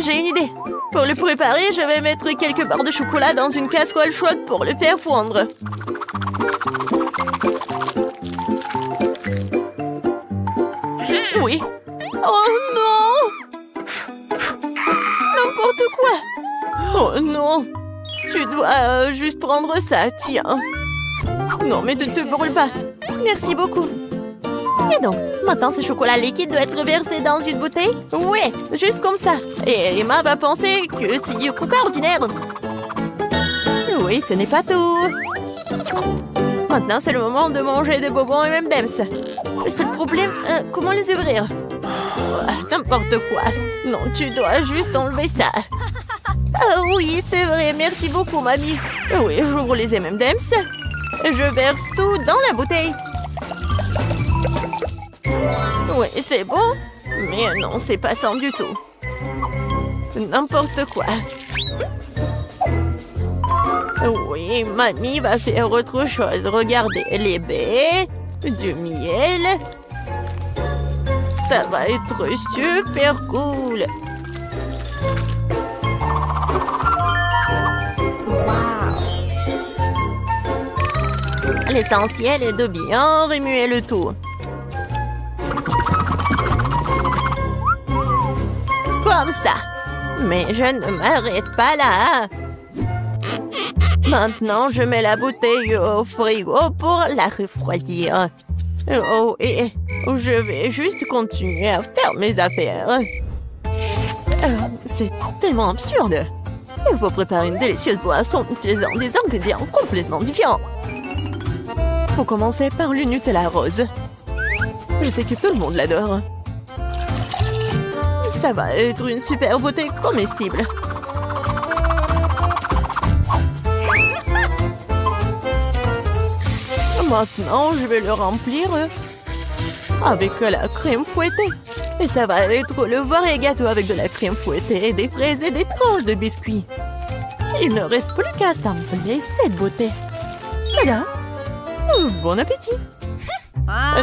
J'ai une idée. Pour le préparer, je vais mettre quelques barres de chocolat dans une casserole chaude pour le faire fondre. Oui. Oh non! N'importe quoi! Oh non! Tu dois juste prendre ça, tiens. Non, mais ne te brûle pas. Merci beaucoup. Et donc, maintenant ce chocolat liquide doit être versé dans une bouteille? Ouais, juste comme ça. Et Emma va penser que c'est du coca ordinaire. Oui, ce n'est pas tout. Maintenant, c'est le moment de manger des bonbons et M&M's. Le seul problème, comment les ouvrir? N'importe quoi. Non, tu dois juste enlever ça. Ah oui, c'est vrai. Merci beaucoup, mamie. Oui, j'ouvre les M&M's. Je verse tout dans la bouteille. Oui, c'est bon. Mais non, c'est pas ça du tout. N'importe quoi. Oui, mamie va faire autre chose. Regardez, les baies, du miel. Ça va être super cool. L'essentiel est de bien remuer le tout. Comme ça. Mais je ne m'arrête pas là. Maintenant, je mets la bouteille au frigo pour la refroidir. Oh, et je vais juste continuer à faire mes affaires. C'est tellement absurde. Il faut préparer une délicieuse boisson utilisant des ingrédients complètement différents. Faut commencer par le Nutella rose. Je sais que tout le monde l'adore. Ça va être une super beauté comestible. Maintenant, je vais le remplir avec la crème fouettée. Et ça va être le vrai gâteau avec de la crème fouettée, des fraises et des tranches de biscuits. Il ne reste plus qu'à assembler cette beauté. Voilà. Bon appétit.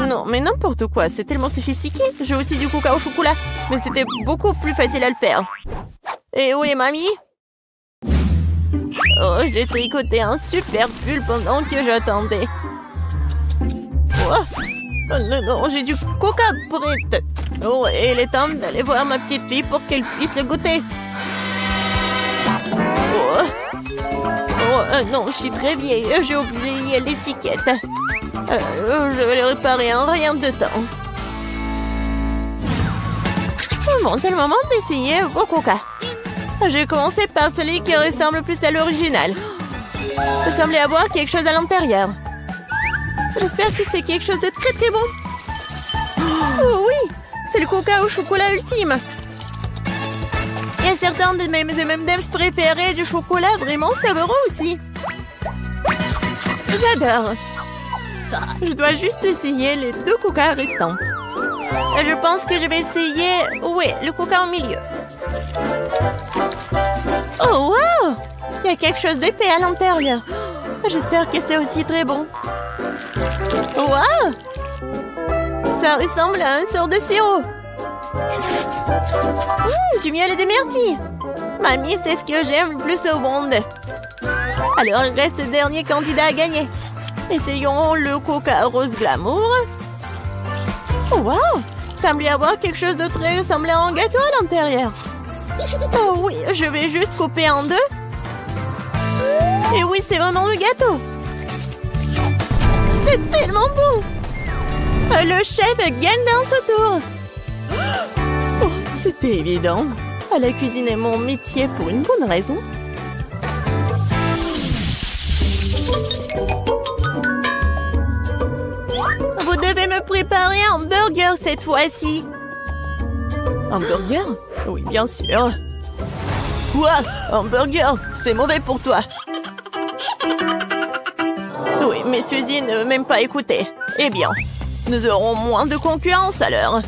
Non, mais n'importe quoi, c'est tellement sophistiqué. J'ai aussi du coca au chocolat, mais c'était beaucoup plus facile à le faire. Et où est mamie? Oh, j'ai tricoté un super pull pendant que j'attendais. Oh, non, j'ai du coca prêt. Oh, et il est temps d'aller voir ma petite fille pour qu'elle puisse le goûter. Oh, non, je suis très vieille. J'ai oublié l'étiquette. Je vais le réparer en rien de temps. Bon, c'est le moment d'essayer vos coca. Je vais commencer par celui qui ressemble le plus à l'original. Je semblais avoir quelque chose à l'intérieur. J'espère que c'est quelque chose de très très bon. Oh oui, c'est le coca au chocolat ultime. Il y a certains de mes M&M's préférés du chocolat vraiment savoureux aussi. J'adore. Je dois juste essayer les 2 coca restants. Je pense que je vais essayer... Oui, le coca au milieu. Oh, wow! Il y a quelque chose d'épais à l'intérieur. J'espère que c'est aussi très bon. Wow! Ça ressemble à une sorte de sirop. Du miel et des myrtilles. Mamie, c'est ce que j'aime le plus au monde. Alors, il reste le dernier candidat à gagner. Essayons le Coca Rose Glamour. Oh, wow! Semble y avoir quelque chose de très ressemblant à un gâteau à l'intérieur. Oh oui, je vais juste couper en deux. Et oui, c'est vraiment le gâteau. C'est tellement beau. Le chef gagne dans ce tour. Oh, c'était évident. La cuisine est mon métier pour une bonne raison. Vous devez me préparer un burger cette fois-ci. Un burger? Oui, bien sûr. Quoi? Un burger? C'est mauvais pour toi. Oui, mais Suzy ne m'aime pas écouter. Eh bien, nous aurons moins de concurrence alors.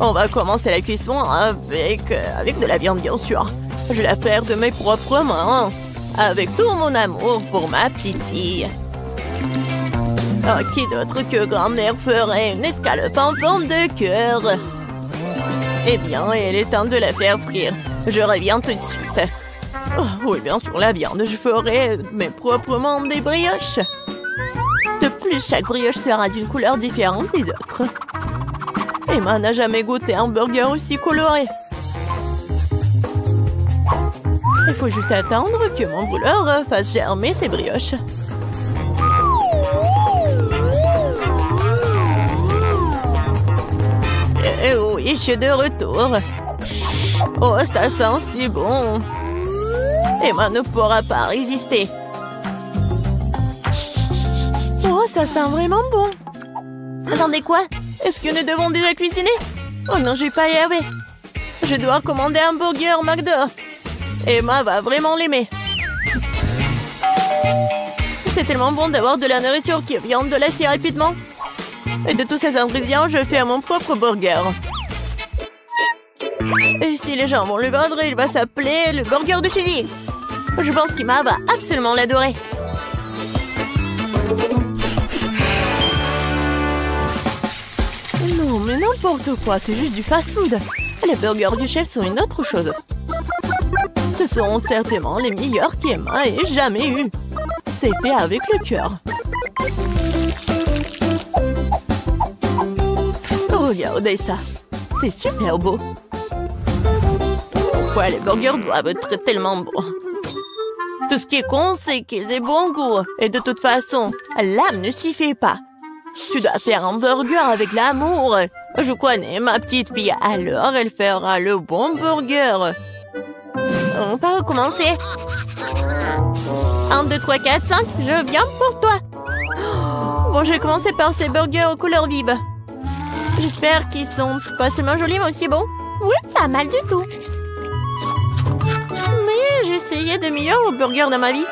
On va commencer la cuisson avec de la viande, bien sûr. Je vais la faire de mes propres mains. Avec tout mon amour pour ma petite fille. Oh, qui d'autre que grand-mère ferait une escalope en forme de cœur? Eh bien, il est temps de la faire frire. Je reviens tout de suite. Oh, oui, bien sûr, la viande. Je ferai mes propres mains des brioches. De plus, chaque brioche sera d'une couleur différente des autres. Emma n'a jamais goûté un burger aussi coloré. Il faut juste attendre que mon brûleur fasse germer ses brioches. Et oui, je suis de retour. Oh, ça sent si bon. Emma ne pourra pas résister. Oh, ça sent vraiment bon. Attendez, quoi? Est-ce que nous devons déjà cuisiner? Oh non, je vais pas y arriver. Je dois commander un burger McDo. Emma va vraiment l'aimer. C'est tellement bon d'avoir de la nourriture qui vient de là si rapidement. Et de tous ces ingrédients, je fais mon propre burger. Et si les gens vont le vendre, il va s'appeler le burger de Suzy. Je pense qu'Emma va absolument l'adorer. Non, mais n'importe quoi, c'est juste du fast-food. Les burgers du chef sont une autre chose. Ce sont certainement les meilleurs qu'Emma ait jamais eu. C'est fait avec le cœur. Regardez ça. C'est super beau. Ouais, les burgers doivent être tellement bons. Tout ce qui est con, c'est qu'ils aient bon goût. Et de toute façon, l'âme ne s'y fait pas. Tu dois faire un burger avec l'amour. Je connais ma petite fille, alors elle fera le bon burger. On va recommencer. 1, 2, 3, 4, 5, je viens pour toi. Bon, je vais commencer par ces burgers aux couleurs vives. J'espère qu'ils sont pas seulement jolis, mais aussi bons. Oui, pas mal du tout. Mais j'ai essayé de meilleurs burgers dans ma vie.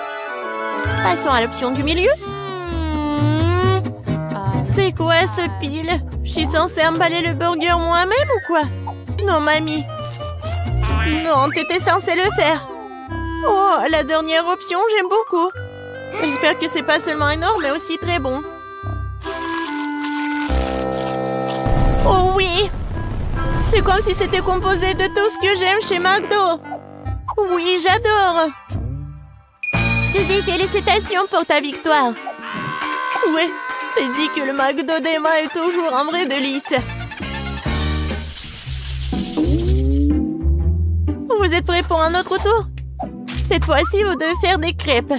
Passons à l'option du milieu. C'est quoi ce pile? Je suis censée emballer le burger moi-même ou quoi? Non, mamie. Non, t'étais censée le faire. Oh, la dernière option, j'aime beaucoup. J'espère que c'est pas seulement énorme, mais aussi très bon. Oh oui! C'est comme si c'était composé de tout ce que j'aime chez McDo. Oui, j'adore. Suzy, félicitations pour ta victoire. Ouais, t'as dit que le McDo d'Emma est toujours un vrai délice. Vous êtes prêts pour un autre tour? Cette fois-ci, vous devez faire des crêpes.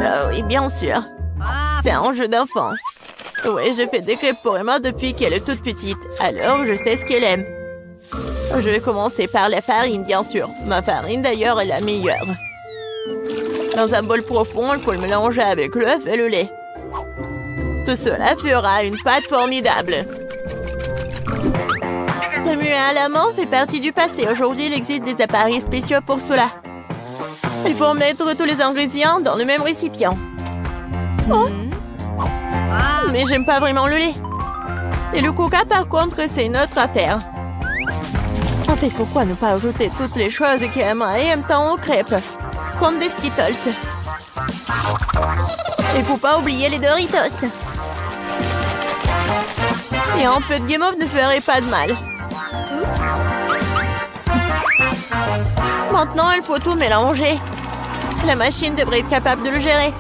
Oh oui, bien sûr. C'est un jeu d'enfant. Oui, je fais des crêpes pour Emma depuis qu'elle est toute petite. Alors, je sais ce qu'elle aime. Je vais commencer par la farine, bien sûr. Ma farine, d'ailleurs, est la meilleure. Dans un bol profond, il faut le mélanger avec l'œuf et le lait. Tout cela fera une pâte formidable. Le muet à la main fait partie du passé. Aujourd'hui, il existe des appareils spéciaux pour cela. Il faut mettre tous les ingrédients dans le même récipient. Oh! Mais j'aime pas vraiment le lait. Et le coca, par contre, c'est une autre affaire. En fait, pourquoi ne pas ajouter toutes les choses qu'Emma aime tant aux crêpes? Comme des Skittles. Il faut pas oublier les Doritos. Et un peu de guimauve ne ferait pas de mal. Maintenant, il faut tout mélanger. La machine devrait être capable de le gérer.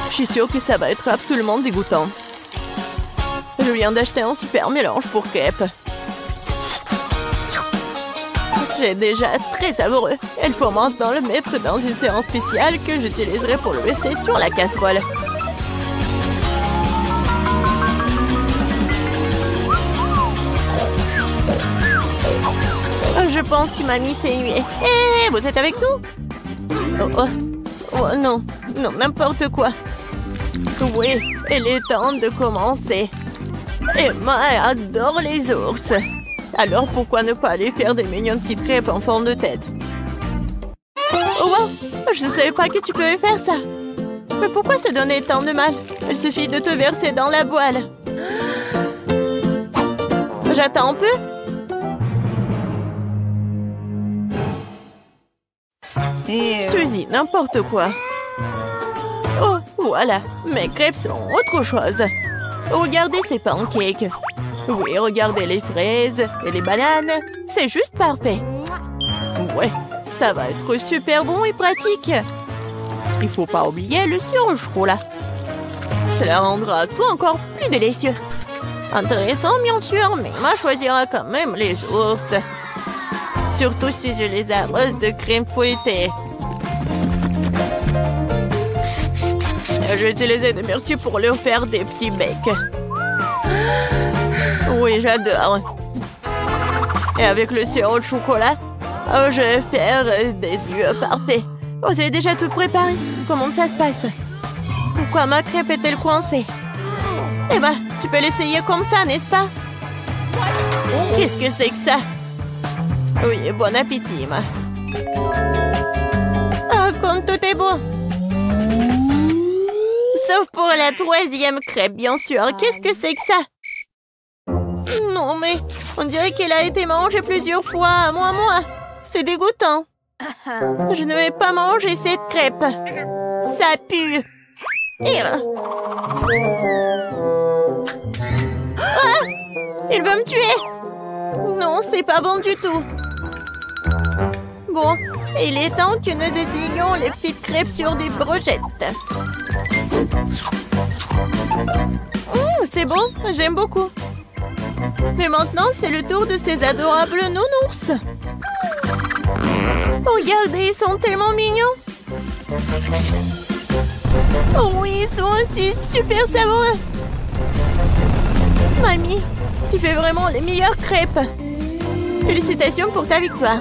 Je suis sûre que ça va être absolument dégoûtant. Je viens d'acheter un super mélange pour crêpes. C'est déjà très savoureux. Il faut maintenant le mettre dans une séance spéciale que j'utiliserai pour le rester sur la casserole. Je pense que mamie s'est nuée. Hé, vous êtes avec nous? Oh, non, non, n'importe quoi. Oui, il est temps de commencer. Emma adore les ours. Alors pourquoi ne pas aller faire des mignonnes petites crêpes en forme de tête? Oh wow, je ne savais pas que tu pouvais faire ça. Mais pourquoi ça donnait tant de mal? Il suffit de te verser dans la poêle. J'attends un peu. Suzy, n'importe quoi. Oh, voilà, mes crêpes sont autre chose. Regardez ces pancakes. Oui, regardez les fraises et les bananes. C'est juste parfait. Ouais, ça va être super bon et pratique. Il faut pas oublier le sirop au chocolat. Cela rendra tout encore plus délicieux. Intéressant, bien sûr, mais Emma choisira quand même les ours. Surtout si je les arrose de crème fouettée. J'ai utilisé des myrtilles pour leur faire des petits becs. Oui, j'adore. Et avec le sirop de chocolat, je vais faire des yeux parfaits. Oh, c'est déjà tout préparé. Comment ça se passe? Pourquoi ma crêpe est-elle coincée? Eh ben, tu peux l'essayer comme ça, n'est-ce pas? Qu'est-ce que c'est que ça? Oui, bon appétit, Emma. Ah, comme tout est beau. Sauf pour la troisième crêpe, bien sûr. Qu'est-ce que c'est que ça? Non, mais on dirait qu'elle a été mangée plusieurs fois. Moi. C'est dégoûtant. Je ne vais pas manger cette crêpe. Ça pue. Ah! Il veut me tuer. Non, c'est pas bon du tout. Bon, il est temps que nous essayions les petites crêpes sur des brochettes. C'est bon, j'aime beaucoup. Mais maintenant, c'est le tour de ces adorables nounours. Regardez, ils sont tellement mignons. Oh oui, ils sont aussi super savoureux. Mamie, tu fais vraiment les meilleures crêpes. Félicitations pour ta victoire.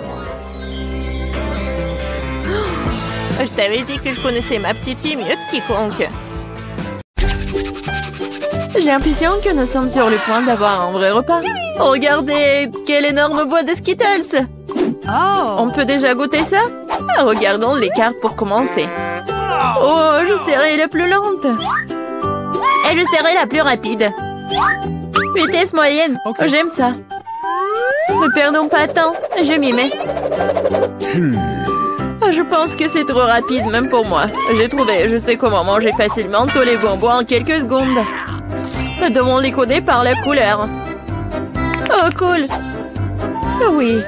Je t'avais dit que je connaissais ma petite fille mieux que quiconque. J'ai l'impression que nous sommes sur le point d'avoir un vrai repas. Regardez, quelle énorme boîte de Skittles. On peut déjà goûter ça? Regardons les cartes pour commencer. Oh, je serai la plus lente. Et je serai la plus rapide. Vitesse moyenne, j'aime ça. Ne perdons pas de temps, je m'y mets. Je pense que c'est trop rapide, même pour moi. J'ai trouvé, je sais comment manger facilement tous les bonbons en quelques secondes. Nous devons les coder par la couleur. Oh, cool. Oui,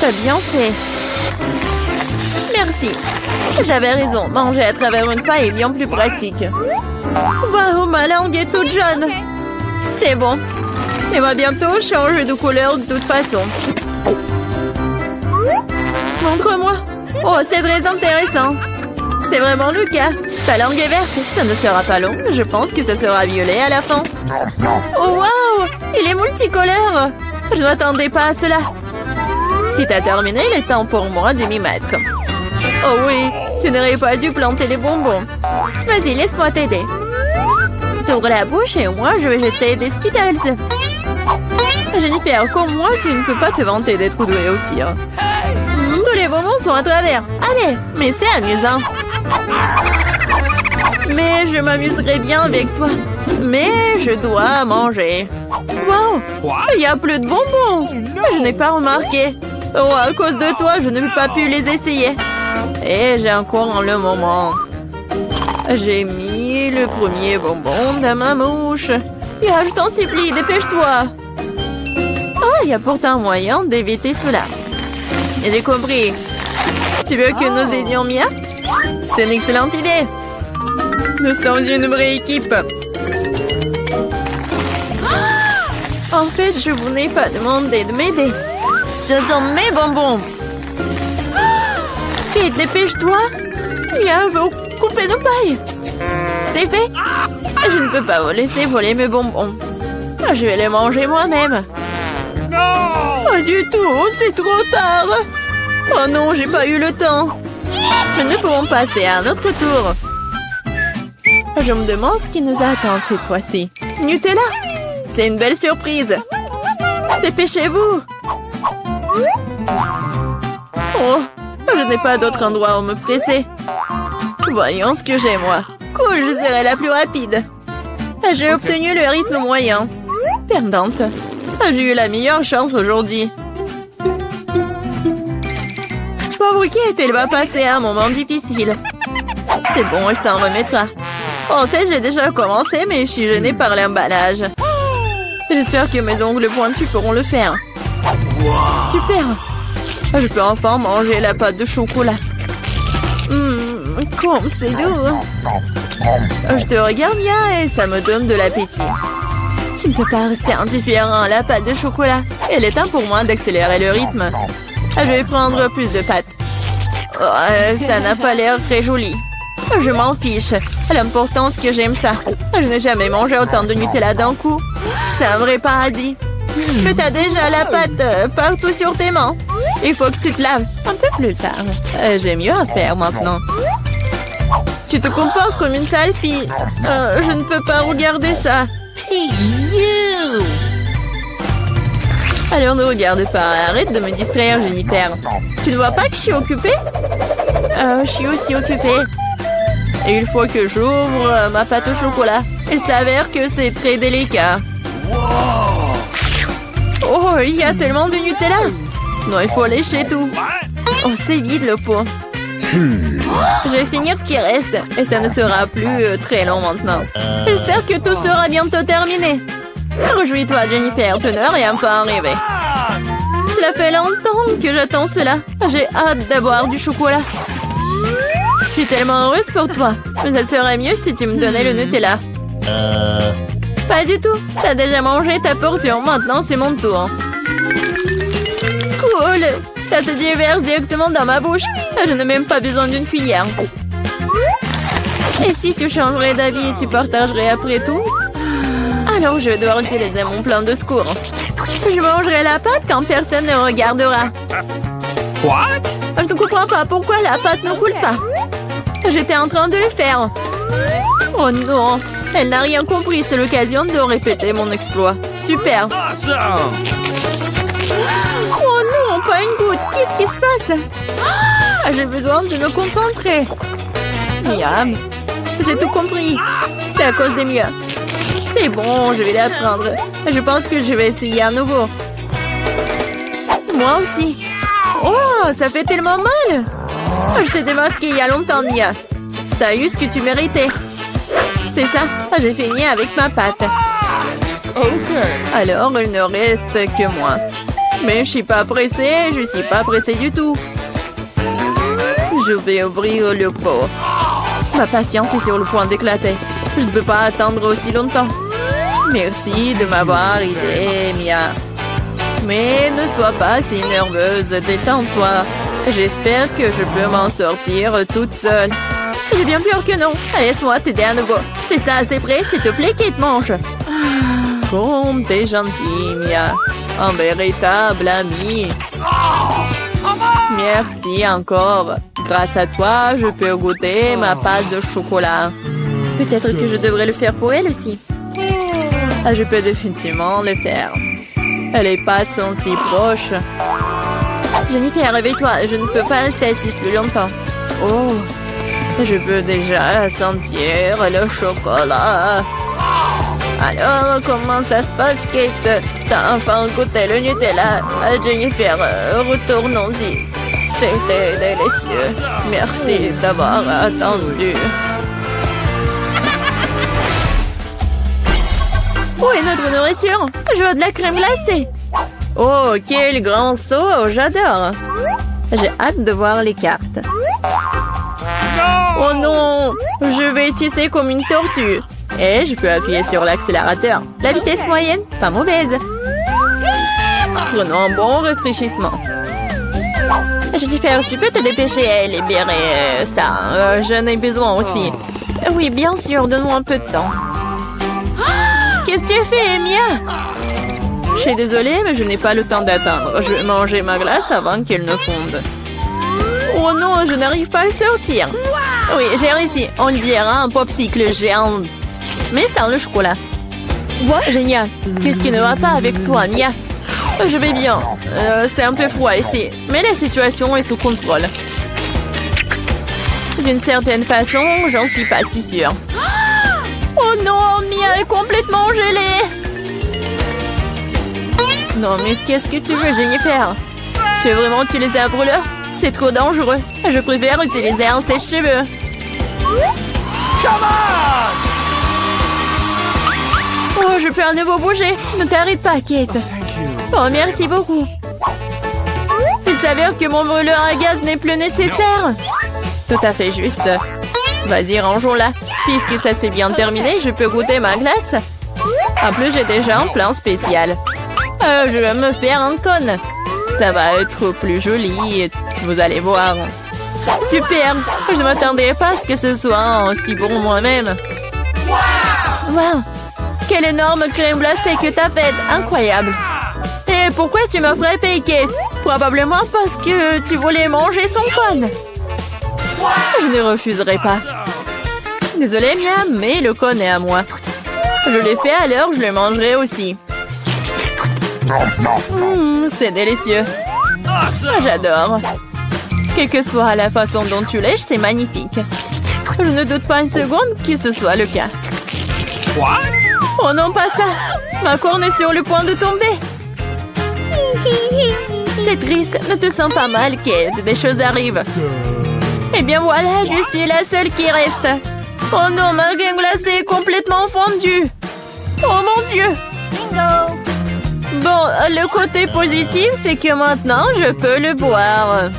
t'as bien fait. Merci. J'avais raison, manger à travers une paille est bien plus pratique. Waouh, ma langue est toute jaune. C'est bon. Elle va bientôt changer de couleur de toute façon. Montre-moi. Oh, c'est très intéressant. C'est vraiment le cas. Ta langue est verte. Ça ne sera pas long. Je pense que ça sera violet à la fin. Oh, waouh! Il est multicolore. Je ne m'attendais pas à cela. Si t'as terminé, il est temps pour moi de m'y mettre. Oh oui, tu n'aurais pas dû planter les bonbons. Vas-y, laisse-moi t'aider. T'ouvres la bouche et moi, je vais jeter des Skittles. Jennifer, comme moi, tu ne peux pas te vanter d'être douée au tir. Tous les bonbons sont à travers. Allez, mais c'est amusant. Mais je m'amuserai bien avec toi. Mais je dois manger. Wow, il n'y a plus de bonbons. Je n'ai pas remarqué. Oh, à cause de toi, je n'ai pas pu les essayer. Et j'ai encore le moment. J'ai mis le premier bonbon dans ma mouche. Mia, je t'en supplie, dépêche-toi. Oh, il y a pourtant moyen d'éviter cela. J'ai compris. Tu veux que nous aidions Mia? C'est une excellente idée. Nous sommes une vraie équipe. En fait, je vous n'ai pas demandé de m'aider. Ce sont mes bonbons. Kate, dépêche-toi. Mia veut couper nos pailles. C'est fait. Je ne peux pas vous laisser voler mes bonbons. Je vais les manger moi-même. Pas du tout, c'est trop tard. Oh non, j'ai pas eu le temps. Mais nous pouvons passer à un autre tour. Je me demande ce qui nous attend cette fois-ci. Nutella, c'est une belle surprise. Dépêchez-vous. Oh, je n'ai pas d'autre endroit où me presser. Voyons ce que j'ai, moi. Cool, je serai la plus rapide. J'ai obtenu le rythme moyen. Perdante. J'ai eu la meilleure chance aujourd'hui. Pauvre Kate, elle va passer un moment difficile. C'est bon, elle s'en remettra. En fait, j'ai déjà commencé, mais je suis gênée par l'emballage. J'espère que mes ongles pointus pourront le faire. Super! Je peux enfin manger la pâte de chocolat. Comme c'est doux. Je te regarde bien et ça me donne de l'appétit. Tu ne peux pas rester indifférent à la pâte de chocolat. Il est temps pour moi d'accélérer le rythme. Je vais prendre plus de pâtes. Oh, ça n'a pas l'air très joli. Je m'en fiche. L'important c'est que j'aime ça. Je n'ai jamais mangé autant de Nutella d'un coup. C'est un vrai paradis. Mais t'as déjà la pâte partout sur tes mains. Il faut que tu te laves un peu plus tard. J'ai mieux à faire maintenant. Tu te comportes comme une sale fille. Je ne peux pas regarder ça. Alors ne regarde pas. Arrête de me distraire, Jennifer. Tu ne vois pas que je suis occupée? Je suis aussi occupée. Et une fois que j'ouvre ma pâte au chocolat, il s'avère que c'est très délicat. Oh, il y a tellement de Nutella. Non, il faut lécher tout. Oh, c'est vide le pot. Je vais finir ce qui reste. Et ça ne sera plus très long maintenant. J'espère que tout sera bientôt terminé. Réjouis-toi, Jennifer, tu n'as rien pas arrivé. Cela fait longtemps que j'attends cela. J'ai hâte d'avoir du chocolat. Je suis tellement heureuse pour toi. Mais ça serait mieux si tu me donnais le Nutella. Pas du tout. T'as déjà mangé ta portion. Maintenant, c'est mon tour. Cool. Ça se déverse directement dans ma bouche. Je n'ai même pas besoin d'une cuillère. Et si tu changerais d'avis et tu partagerais après tout? Alors, je vais devoir utiliser mon plan de secours. Je mangerai la pâte quand personne ne regardera. What? Je ne comprends pas pourquoi la pâte ne coule pas. J'étais en train de le faire. Oh non, elle n'a rien compris. C'est l'occasion de répéter mon exploit. Super. Awesome! Oh non, pas une goutte. Qu'est-ce qui se passe? J'ai besoin de me concentrer. Miam. J'ai tout compris. C'est à cause des miens. C'est bon, je vais l'apprendre. Je pense que je vais essayer à nouveau. Moi aussi. Oh, ça fait tellement mal. Je t'ai démasqué il y a longtemps, Mia. T'as eu ce que tu méritais. C'est ça, j'ai fini avec ma pâte. Alors, il ne reste que moi. Mais je suis pas pressée, je suis pas pressée du tout. Je vais ouvrir le pot. Ma patience est sur le point d'éclater. Je ne peux pas attendre aussi longtemps. Merci de m'avoir aidé, Mia. Mais ne sois pas si nerveuse, détends-toi. J'espère que je peux m'en sortir toute seule. J'ai bien peur que non. Laisse-moi t'aider à nouveau. C'est ça, c'est prêt, s'il te plaît, Kate, mange. Comme t'es gentille, Mia. Un véritable ami. Merci encore. Grâce à toi, je peux goûter ma pâte de chocolat. Peut-être que je devrais le faire pour elle aussi. Je peux définitivement le faire. Les pâtes sont si proches. Jennifer, réveille-toi. Je ne peux pas rester assise plus longtemps. Oh, je peux déjà sentir le chocolat. Alors, comment ça se passe, Kate? T'as enfin goûté le Nutella. Jennifer, retournons-y. C'était délicieux. Merci d'avoir attendu. Où est notre nourriture? Je veux de la crème glacée. Oh, quel grand saut! J'adore. J'ai hâte de voir les cartes. Oh non! Je vais tisser comme une tortue. Et je peux appuyer sur l'accélérateur. La vitesse moyenne, pas mauvaise. Prenons un bon rafraîchissement. Jennifer, tu peux te dépêcher à libérer ça. J'en ai besoin aussi. Oui, bien sûr, donne-moi un peu de temps. Qu'est-ce que tu fais, Mia? Je suis désolée, mais je n'ai pas le temps d'attendre. Je vais manger ma glace avant qu'elle ne fonde. Oh non, je n'arrive pas à sortir. Oui, j'ai réussi. On dirait un popsicle géant. Mais sans le chocolat. Ouais, génial. Qu'est-ce qui ne va pas avec toi, Mia? Je vais bien. C'est un peu froid ici. Mais la situation est sous contrôle. D'une certaine façon, j'en suis pas si sûre. Oh non, Mia est complètement gelée. Non, mais qu'est-ce que tu veux, Jennifer? Tu veux vraiment utiliser un brûleur? C'est trop dangereux. Je préfère utiliser un sèche-cheveux. Oh, je peux à nouveau bouger. Ne t'arrête pas, Kate. Oh, merci beaucoup. Il s'avère que mon brûleur à gaz n'est plus nécessaire. Tout à fait juste. Vas-y, rangeons-la. Puisque ça s'est bien terminé, je peux goûter ma glace. En plus, j'ai déjà un plan spécial. Je vais me faire un cône. Ça va être plus joli. Vous allez voir. Super. Je ne m'attendais pas à ce que ce soit aussi bon moi-même. Wow. Quelle énorme crème glacée que t'as faite. Incroyable. Et pourquoi tu m'as frappé, Kate? Probablement parce que tu voulais manger son cône. Je ne refuserai pas. Désolée, Mia, mais le cône est à moi. Je l'ai fait alors, je le mangerai aussi. C'est délicieux. J'adore. Quelle que soit la façon dont tu lèches, c'est magnifique. Je ne doute pas une seconde que ce soit le cas. Oh non, pas ça. Ma corne est sur le point de tomber. C'est triste. Ne te sens pas mal, Kate. Des choses arrivent. Eh bien voilà, je suis la seule qui reste. Oh non, ma crème glacée est complètement fondue. Oh mon Dieu. Bingo! Bon, le côté positif, c'est que maintenant, je peux le boire.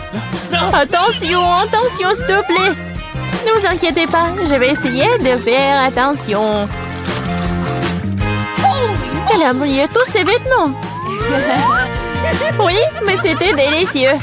Attention, attention, s'il te plaît. Ne vous inquiétez pas, je vais essayer de faire attention. Elle a mouillé tous ses vêtements. Oui, mais c'était délicieux.